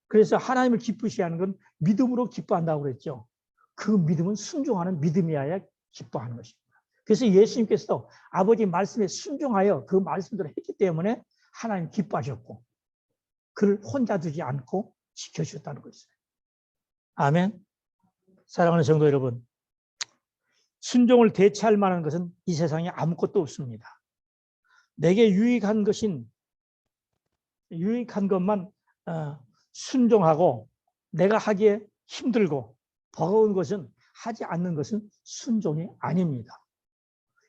그래서 하나님을 기쁘시게 하는 건 믿음으로 기뻐한다고 그랬죠. 그 믿음은 순종하는 믿음이어야 기뻐하는 것입니다. 그래서 예수님께서도 아버지 말씀에 순종하여 그 말씀대로 했기 때문에 하나님 기뻐하셨고 그를 혼자 두지 않고 지켜주셨다는 것이에요. 아멘. 사랑하는 성도 여러분, 순종을 대체할 만한 것은 이 세상에 아무것도 없습니다. 내게 유익한 것만 순종하고 내가 하기에 힘들고 버거운 것은 하지 않는 것은 순종이 아닙니다.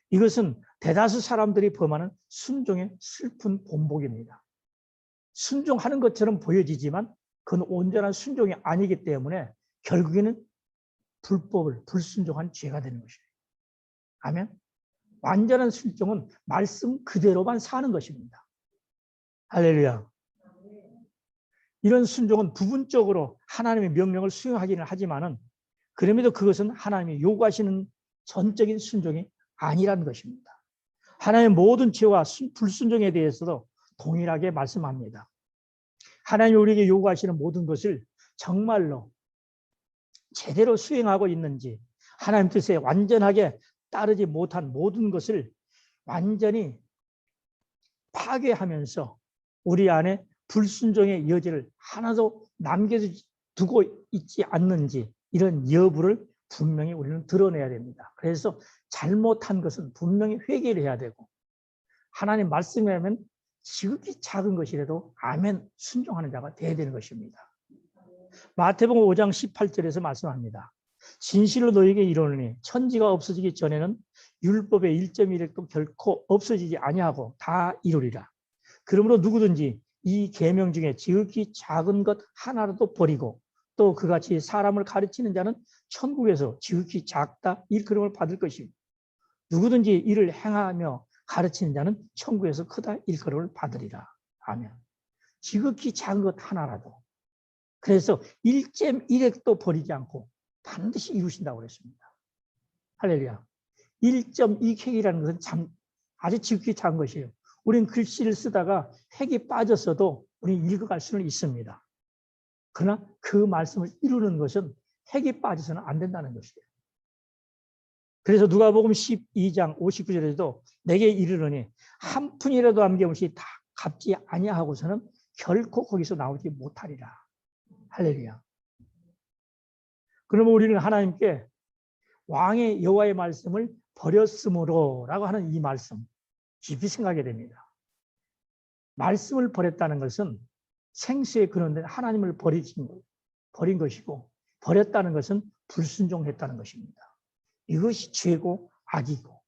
이것은 대다수 사람들이 범하는 순종의 슬픈 본보기입니다. 순종하는 것처럼 보여지지만 그건 온전한 순종이 아니기 때문에 결국에는 불순종한 죄가 되는 것이에요. 아멘. 완전한 순종은 말씀 그대로만 사는 것입니다. 할렐루야. 이런 순종은 부분적으로 하나님의 명령을 수행하기는 하지만은 그럼에도 그것은 하나님이 요구하시는 전적인 순종이 아니라는 것입니다. 하나님의 모든 죄와 불순종에 대해서도 동일하게 말씀합니다. 하나님이 우리에게 요구하시는 모든 것을 정말로 제대로 수행하고 있는지 하나님 뜻에 완전하게 따르지 못한 모든 것을 완전히 파괴하면서 우리 안에 불순종의 여지를 하나도 남겨두고 있지 않는지 이런 여부를 분명히 우리는 드러내야 됩니다. 그래서 잘못한 것은 분명히 회개를 해야 되고 하나님 말씀이라면 지극히 작은 것이라도 아멘 순종하는 자가 되어야 되는 것입니다. 마태복음 5장 18절에서 말씀합니다. 진실로 너희에게 이르노니 천지가 없어지기 전에는 율법의 1.1획도 결코 없어지지 아니하고 다 이루리라. 그러므로 누구든지 이 계명 중에 지극히 작은 것 하나라도 버리고 또 그같이 사람을 가르치는 자는 천국에서 지극히 작다 일컬음을 받을 것이고 누구든지 이를 행하며 가르치는 자는 천국에서 크다 일컬음을 받으리라. 아멘. 지극히 작은 것 하나라도. 그래서 1.1획도 버리지 않고 반드시 이루신다고 그랬습니다. 할렐루야. 1.2획이라는 것은 참 아주 지극히 작은 것이에요. 우리는 글씨를 쓰다가 획이 빠졌어도 우리는 읽어갈 수는 있습니다. 그러나 그 말씀을 이루는 것은 획이 빠져서는 안 된다는 것이에요. 그래서 누가복음 12장 59절에도 내게 이르노니 한 푼이라도 남김없이 다 갚지 아니하고서는 결코 거기서 나오지 못하리라. 할렐루야. 그러면 우리는 하나님께 왕의 여호와의 말씀을 버렸으므로라고 하는 이 말씀 깊이 생각해야 됩니다. 말씀을 버렸다는 것은 생수의 근원된 하나님을 버린 것이고 버렸다는 것은 불순종했다는 것입니다. 이것이 죄고 악이고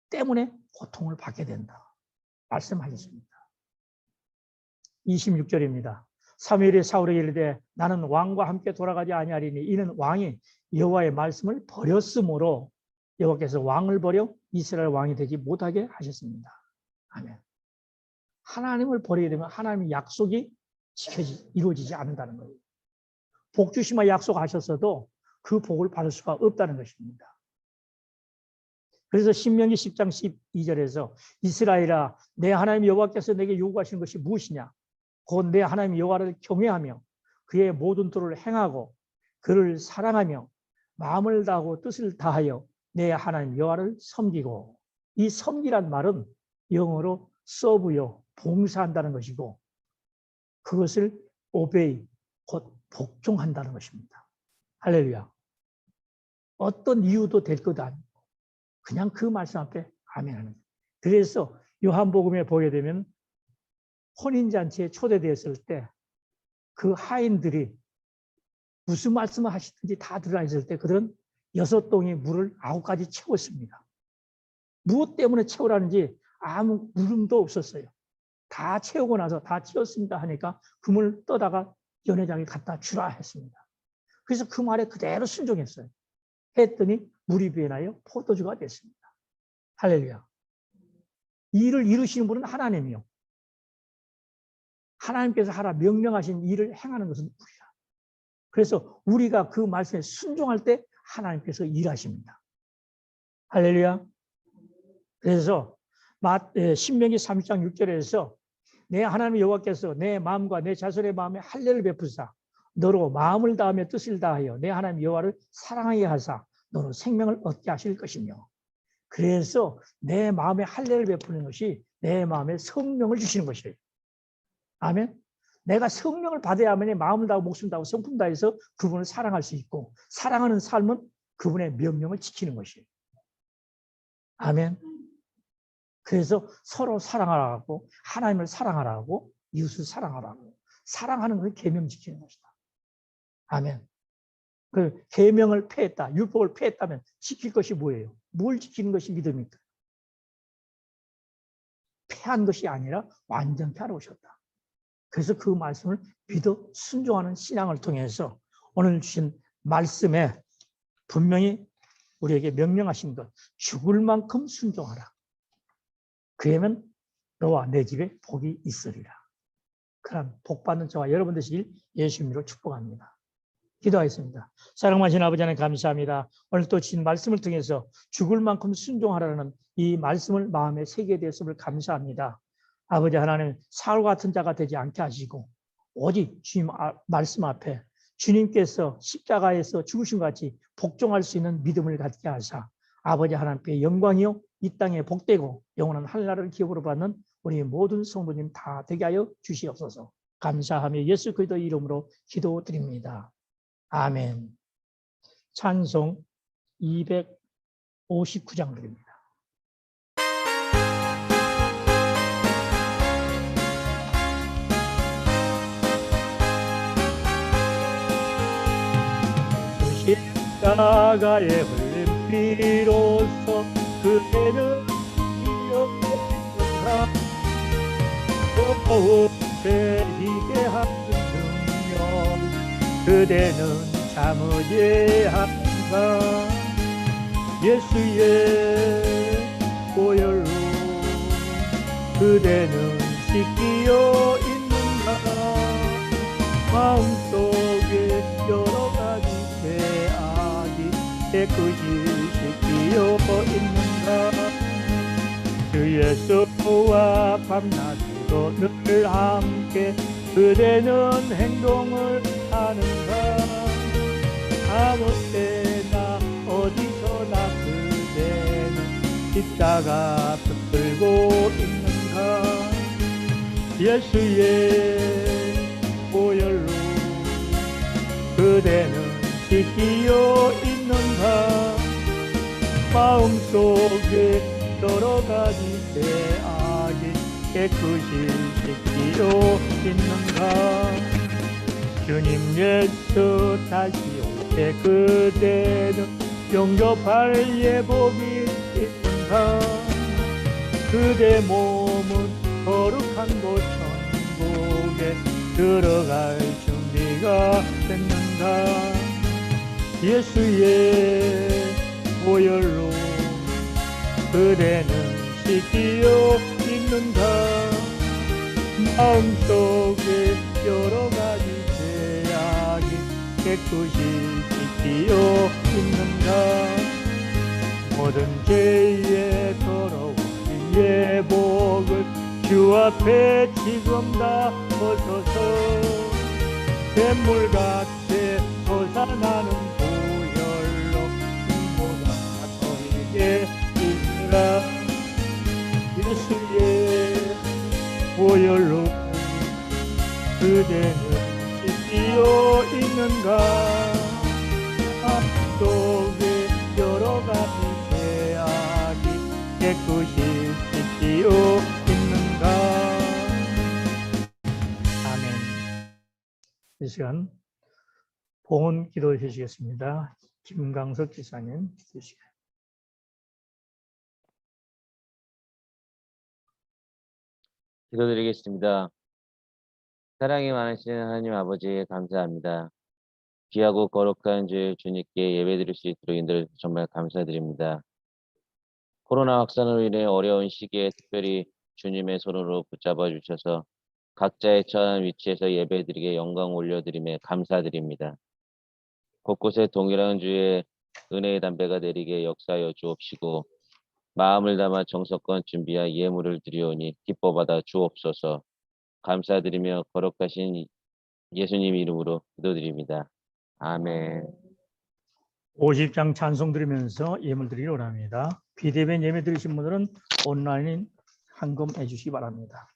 때문에 고통을 받게 된다. 말씀하셨습니다. 26절입니다. 사무엘이 사울에게 이르되 나는 왕과 함께 돌아가지 아니하리니 이는 왕이 여호와의 말씀을 버렸으므로 여호와께서 왕을 버려 이스라엘 왕이 되지 못하게 하셨습니다. 아멘. 하나님을 버리게 되면 하나님의 약속이 이루어지지 않는다는 거예요. 복 주시마 약속하셨어도 그 복을 받을 수가 없다는 것입니다. 그래서 신명기 10장 12절에서 이스라엘아 내 하나님 여호와께서 내게 요구하시는 것이 무엇이냐? 곧 내 하나님 여호와를 경외하며 그의 모든 도를 행하고 그를 사랑하며 마음을 다하고 뜻을 다하여 내 하나님 여호와를 섬기고 이 섬기란 말은 영어로 서브요 봉사한다는 것이고 그것을 오베이 곧 복종한다는 것입니다. 할렐루야. 어떤 이유도 될 것 아니고 그냥 그 말씀 앞에 아멘하는 거예요. 그래서 요한복음에 보게 되면 혼인잔치에 초대되었을 때 그 하인들이 무슨 말씀을 하시든지 다 들어가 있을 때 그들은 6동의 물을 9가지 채웠습니다. 무엇 때문에 채우라는지 아무 물음도 없었어요. 다 채우고 나서 다 채웠습니다 하니까 그 물을 떠다가 연회장에 갖다 주라 했습니다. 그래서 그 말에 그대로 순종했어요. 했더니 물이 변하여 포도주가 됐습니다. 할렐루야. 이 일을 이루시는 분은 하나님이요. 하나님께서 하라 명령하신 일을 행하는 것은 우리라. 그래서 우리가 그 말씀에 순종할 때 하나님께서 일하십니다. 할렐루야. 그래서 신명기 30장 6절에서 내 하나님 여호와께서 내 마음과 내 자손의 마음에 할례를 베푸사 너로 마음을 다하며 뜻을 다하여 내 하나님 여호와를 사랑하게 하사 너로 생명을 얻게 하실 것이며 그래서 내 마음에 할례를 베푸는 것이 내 마음에 성령을 주시는 것이에요. 아멘. 내가 성령을 받아야만 마음을 다하고 목숨을 다하고 성품 다해서 그분을 사랑할 수 있고 사랑하는 삶은 그분의 명령을 지키는 것이에요. 아멘. 그래서 서로 사랑하라고 하나님을 사랑하라고 이웃을 사랑하라고 사랑하는 것을 계명 지키는 것이다. 아멘. 그 계명을 폐했다, 율법을 폐했다면 지킬 것이 뭐예요? 뭘 지키는 것이 믿음입니까? 폐한 것이 아니라 완전케 하러 오셨다. 그래서 그 말씀을 믿어 순종하는 신앙을 통해서 오늘 주신 말씀에 분명히 우리에게 명령하신 것, 죽을 만큼 순종하라. 그러면 너와 내 집에 복이 있으리라. 그런 복받는 저와 여러분 되시길 예수 이름으로 축복합니다. 기도하겠습니다. 사랑하신 아버지 하나님 감사합니다. 오늘 또 주신 말씀을 통해서 죽을 만큼 순종하라는 이 말씀을 마음에 새기게 되었음을 감사합니다. 아버지 하나님 사울 같은 자가 되지 않게 하시고 오직 주님 말씀 앞에 주님께서 십자가에서 죽으신 것 같이 복종할 수 있는 믿음을 갖게 하사 아버지 하나님께 영광이요 이 땅에 복되고 영원한 하늘나라를 기업으로 받는 우리 모든 성도님 다 되게 하여 주시옵소서. 감사하며 예수 그리스도 이름으로 기도드립니다. 아멘. 찬송 259장 드립니다. 십자가의 흘린 피로써 그대는 이어졌다. 무엇에 희게 하는 능력 그대는 참으게 한다. 예수의 보혈로 그대는 씻기어 있는가. 마음속에 여러 가지 죄악이 깨끗이 씻기어 있는가. 주 예수와 밤낮으로 늘 함께 그대는 행동을 하는가. 아무 때나 어디서나 그대는 십자가 붙들고 있는가. 예수의 보혈로 그대는 씻기어 있는가. 마음속에 여러 가지 죄악이 깨끗이 씻기어 있는가. 주님 예수 다시 올때 그대는 영접할 예복이 있는가. 그대 몸은 거룩한 곳 천국에 들어갈 준비가 됐는가. 예수의 보혈로 그대는 씻기어 있는가. 마음속에 여러 가지 죄악이 깨끗이 씻기어 있는가. 모든 죄에 더러운 예복을 주 앞에 지금 다 벗어서 샘물같이 솟아나는 보혈로 모두 저에게 있으라. 예수의 보혈로 그대는 씻기어 있는가. 앞속에 여러 가지 죄악이 깨끗이 씻기어 있는가. 아멘. 이 시간 봉헌 기도해 주시겠습니다. 김강석 기사님 주시겠습니다. 기도드리겠습니다. 사랑이 많으신 하나님 아버지 감사합니다. 귀하고 거룩한 주 주님께 예배드릴 수 있도록 인도해 주셔서 정말 감사드립니다. 코로나 확산으로 인해 어려운 시기에 특별히 주님의 손으로 붙잡아 주셔서 각자의 처한 위치에서 예배드리게 영광 올려드리며 감사드립니다. 곳곳에 동일한 주의 은혜의 담배가 내리게 역사하여 주옵시고 마음을 담아 정성껏 준비한 예물을 드리오니 기뻐받아 주옵소서. 감사드리며 거룩하신 예수님 이름으로 기도드립니다. 아멘. 50장 찬송 드리면서 예물 드리기 원합니다. 비대면 예배 드리신 분들은 온라인 헌금해 주시기 바랍니다.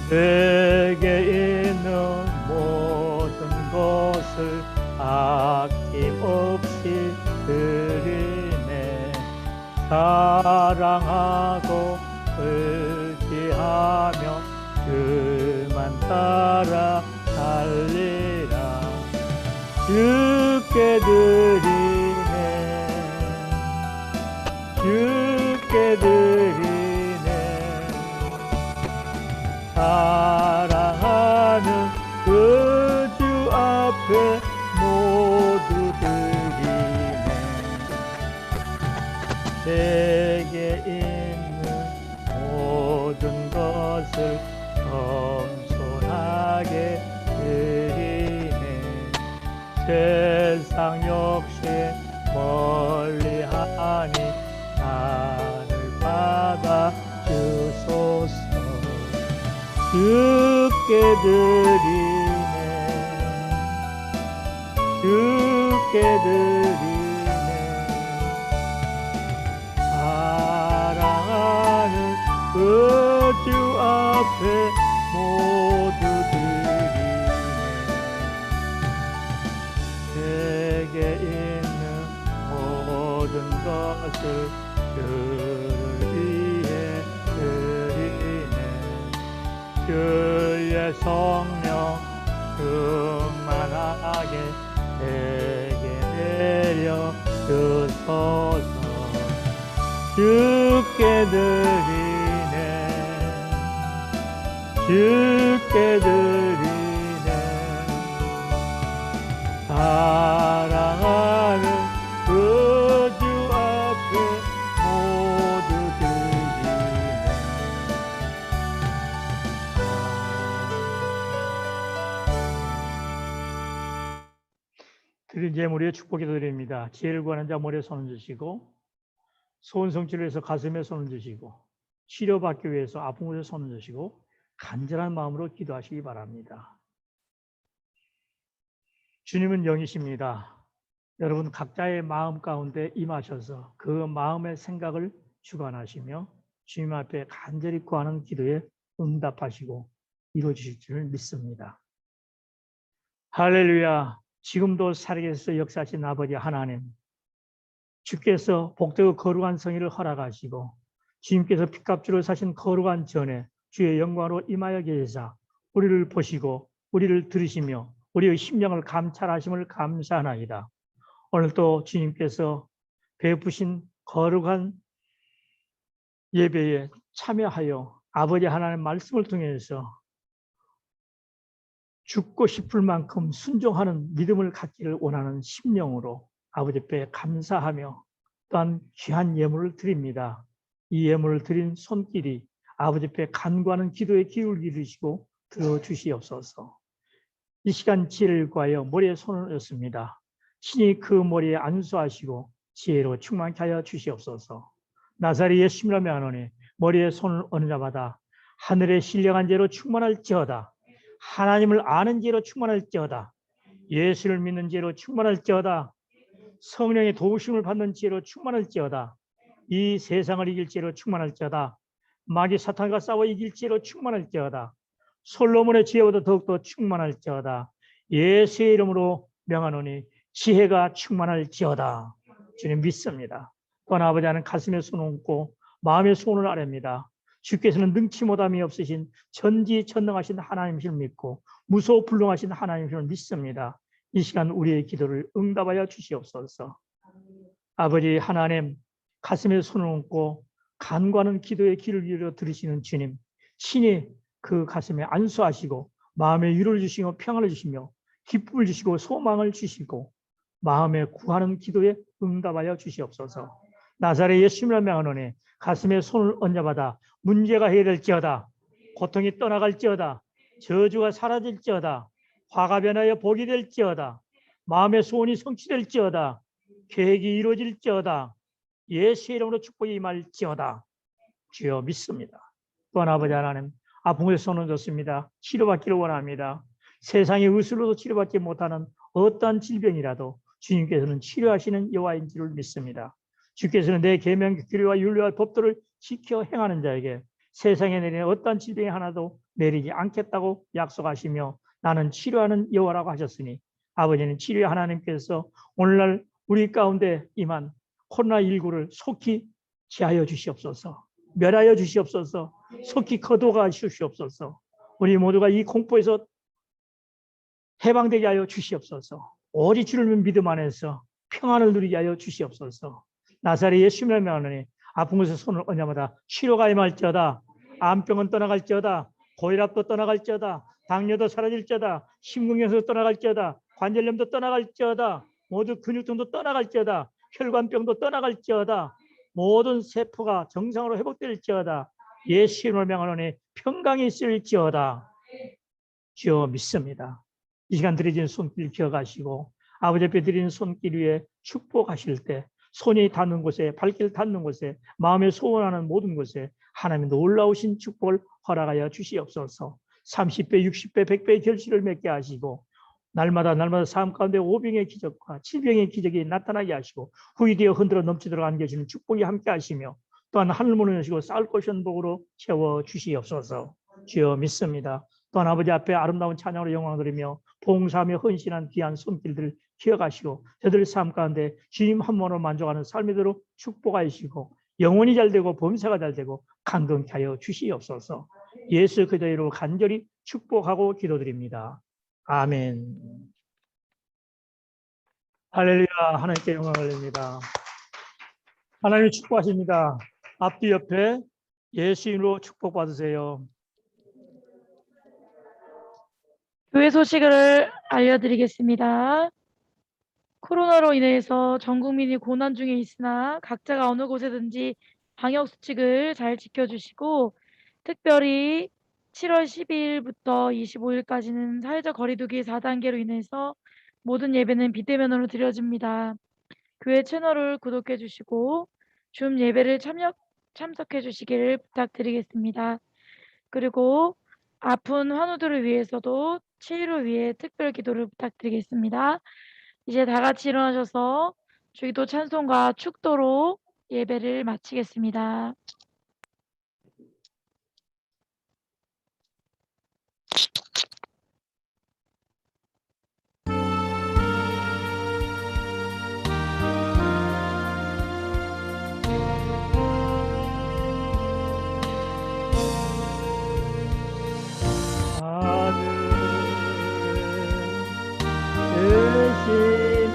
내게 있는 모든 것을 아낌없이 드리네. 사랑하고 의지하며 그만 따라 달리라. 주께 드리네. 주께 드리네. 사랑하는 그 주 앞에 모두 드리네. 내게 있는 모든 것을 겸손하게 드리네. 세상 역시 멀리하니 나를 받아 주소서. 주께 드리네 주께 드리네 사랑하는 그 주 앞에 모두 드리네 내게 있는 모든 것을 주를 위해 드리네 주의 성령 충만하게 내게 내려 주소서 주께 드리네 주께 드리네 사랑하는 그 주 앞에 모두 드리네 드린 제물에 축복이 드립니다. 지혜를 구하는 자 머리에 손을 주시고 소원 성취를 위해서 가슴에 손을 주시고 치료받기 위해서 아픈 곳에 손을 주시고 간절한 마음으로 기도하시기 바랍니다. 주님은 영이십니다. 여러분 각자의 마음 가운데 임하셔서 그 마음의 생각을 주관하시며 주님 앞에 간절히 구하는 기도에 응답하시고 이루어주실 줄 믿습니다. 할렐루야. 지금도 살아계셔서 역사하신 아버지 하나님, 주께서 복되고 거룩한 성의를 허락하시고 주님께서 피값주로 사신 거룩한 전에 주의 영광으로 임하여 계시사 우리를 보시고 우리를 들으시며 우리의 심령을 감찰하심을 감사하나이다. 오늘도 주님께서 베푸신 거룩한 예배에 참여하여 아버지 하나님의 말씀을 통해서 죽고 싶을 만큼 순종하는 믿음을 갖기를 원하는 심령으로 아버지 앞에 감사하며 또한 귀한 예물을 드립니다. 이 예물을 드린 손길이 아버지 앞에 간구하는 기도에 기울기 주시고 들어주시옵소서. 이 시간 지혜를 구하여 머리에 손을 얹습니다. 신이 그 머리에 안수하시고 지혜로 충만케 하여 주시옵소서. 나사렛 예수님이라 명하노니 머리에 손을 얹는 자마다 하늘의 신령한 지혜로 충만할지어다. 하나님을 아는 지혜로 충만할지어다. 예수를 믿는 지혜로 충만할지어다. 성령의 도우심을 받는 지혜로 충만할지어다. 이 세상을 이길 지혜로 충만할지어다. 마귀 사탄과 싸워 이길 지혜로 충만할지어다. 솔로몬의 지혜보다 더욱더 충만할지어다. 예수의 이름으로 명하노니 지혜가 충만할지어다. 주님 믿습니다. 또한 아버지 하나님 가슴에 손을 얹고 마음에 손을 아렵니다. 주께서는 능치 못함이 없으신 전지전능하신 하나님이심을 믿고 무소불능하신 하나님이심을 믿습니다. 이 시간 우리의 기도를 응답하여 주시옵소서. 아버지 하나님, 가슴에 손을 얹고 간구하는 기도의 귀를 기울여 들으시는 주님, 신이 그 가슴에 안수하시고 마음에 위로를 주시고 평안을 주시며 기쁨을 주시고 소망을 주시고 마음에 구하는 기도에 응답하여 주시옵소서. 나사렛 예수님을 명하노니 가슴에 손을 얹어받아 문제가 해결될지어다. 고통이 떠나갈지어다. 저주가 사라질지어다. 화가 변하여 복이 될지어다. 마음의 소원이 성취될지어다. 계획이 이루어질지어다. 예수의 이름으로 축복이 임할지어다. 주여 믿습니다. 또한 아버지 하나님, 아픈 곳에 손을 줬습니다. 치료받기를 원합니다. 세상의 의술로도 치료받지 못하는 어떠한 질병이라도 주님께서는 치료하시는 여호와인 줄을 믿습니다. 주께서는 내 계명 규례와 율례와 법도를 지켜 행하는 자에게 세상에 내리는 어떠한 질병이 하나도 내리지 않겠다고 약속하시며 나는 치료하는 여호와라고 하셨으니 아버지는 치료의 하나님께서 오늘날 우리 가운데 임한 코로나19를 속히 제하여 주시옵소서. 멸하여 주시옵소서. 속히 거둬가 주시옵소서. 우리 모두가 이 공포에서 해방되게 하여 주시옵소서. 오직 주를 믿음 안에서 평안을 누리게 하여 주시옵소서. 나사렛 예수님을 명하노니 아픈 곳에 손을 얹자마다 치료가 임할지어다. 암병은 떠나갈지어다. 고혈압도 떠나갈지어다. 당뇨도 사라질지어다. 심근경색도 떠나갈지어다. 관절염도 떠나갈지어다. 모두 근육통도 떠나갈지어다. 혈관병도 떠나갈지어다. 모든 세포가 정상으로 회복될지어다. 예수님을 명하노니 평강이 있을지어다. 주여 믿습니다. 이 시간 드려진 손길 기억하시고 아버지 앞에 드리는 손길 위에 축복하실 때 손이 닿는 곳에 발길 닿는 곳에 마음에 소원하는 모든 곳에 하나님의 놀라우신 축복을 허락하여 주시옵소서. 30배, 60배, 100배의 결실을 맺게 하시고 날마다 삶 가운데 오병의 기적과 질병의 기적이 나타나게 하시고 후이되어 흔들어 넘치도록 안겨주는 축복이 함께 하시며 또한 하늘문을 여시고 쌓을 것이 복으로 채워 주시옵소서. 주여 믿습니다. 또한 아버지 앞에 아름다운 찬양으로 영광 드리며 봉사하며 헌신한 귀한 손길들을 기억하시고 저들 삶 가운데 주님 한 번으로 만족하는 삶이도록 축복하시고 영혼이 잘되고 범사가 잘되고 강건케 하여 주시옵소서. 예수 그리스도의 이름으로 간절히 축복하고 기도드립니다. 아멘. 할렐루야. 하나님께 영광을 돌립니다. 하나님이 축복하십니다. 앞뒤 옆에 예수 이름으로 축복받으세요. 교회 소식을 알려드리겠습니다. 코로나로 인해서 전 국민이 고난 중에 있으나 각자가 어느 곳에든지 방역 수칙을 잘 지켜주시고 특별히 7월 12일부터 25일까지는 사회적 거리두기 4단계로 인해서 모든 예배는 비대면으로 드려집니다. 교회 채널을 구독해 주시고 줌 예배를 참석해 주시기를 부탁드리겠습니다. 그리고 아픈 환우들을 위해서도 치유를 위해 특별 기도를 부탁드리겠습니다. 이제 다 같이 일어나셔서 주기도 찬송과 축도로 예배를 마치겠습니다. 대신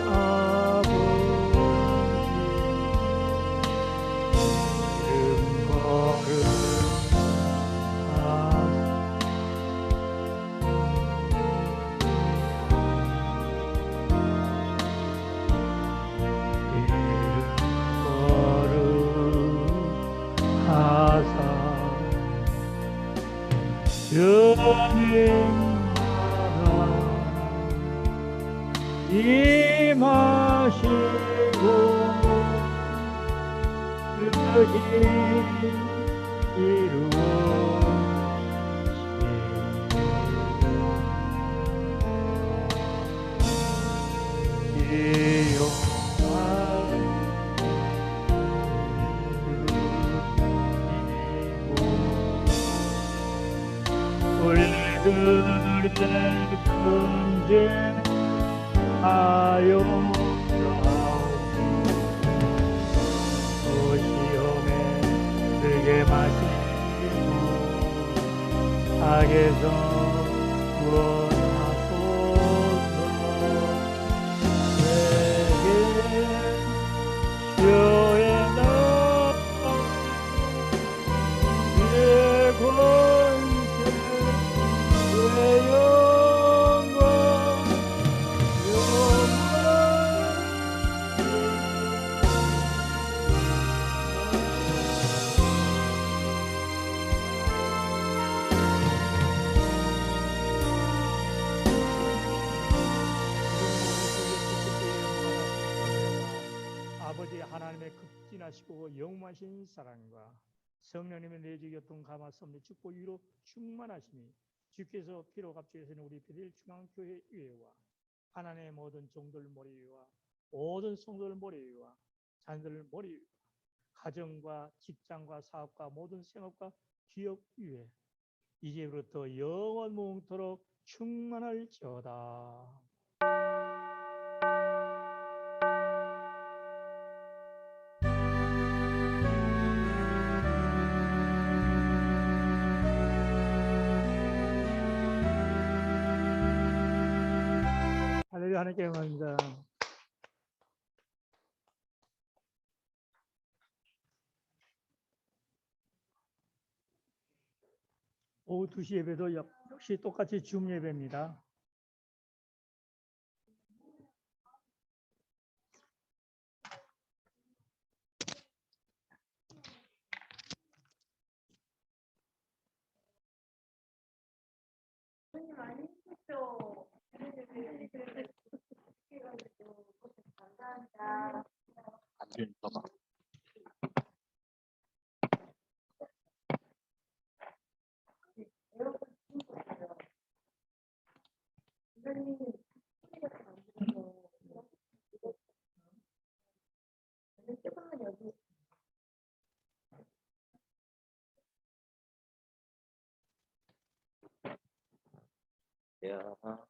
아버지 이름 거룩하사 주님나라 임하시고 뜻이 우리들의 큰죄 그 시험에 들게 마시고 악에서 구원하소서. 내게 주의 나라 내 권세 내 영광 아버지 하나님의 극진하시고 영원하신 사랑과 성령님의 내주 교통 감화섭리 축복 위로 충만하시니 주께서 피로 값주시는 우리 베델 중앙교회 위에와 하나님의 모든 종들 머리 위와 모든 성도들 머리 위와 자녀들 머리 위와 가정과 직장과 사업과 모든 생업과 기업 위에 이제부터 영원 무궁토록 충만할지어다. 할렐루야. 하나님께 영광입니다. 오후 2시 예배도 역시 똑같이 줌 예배입니다. 안녕하세요.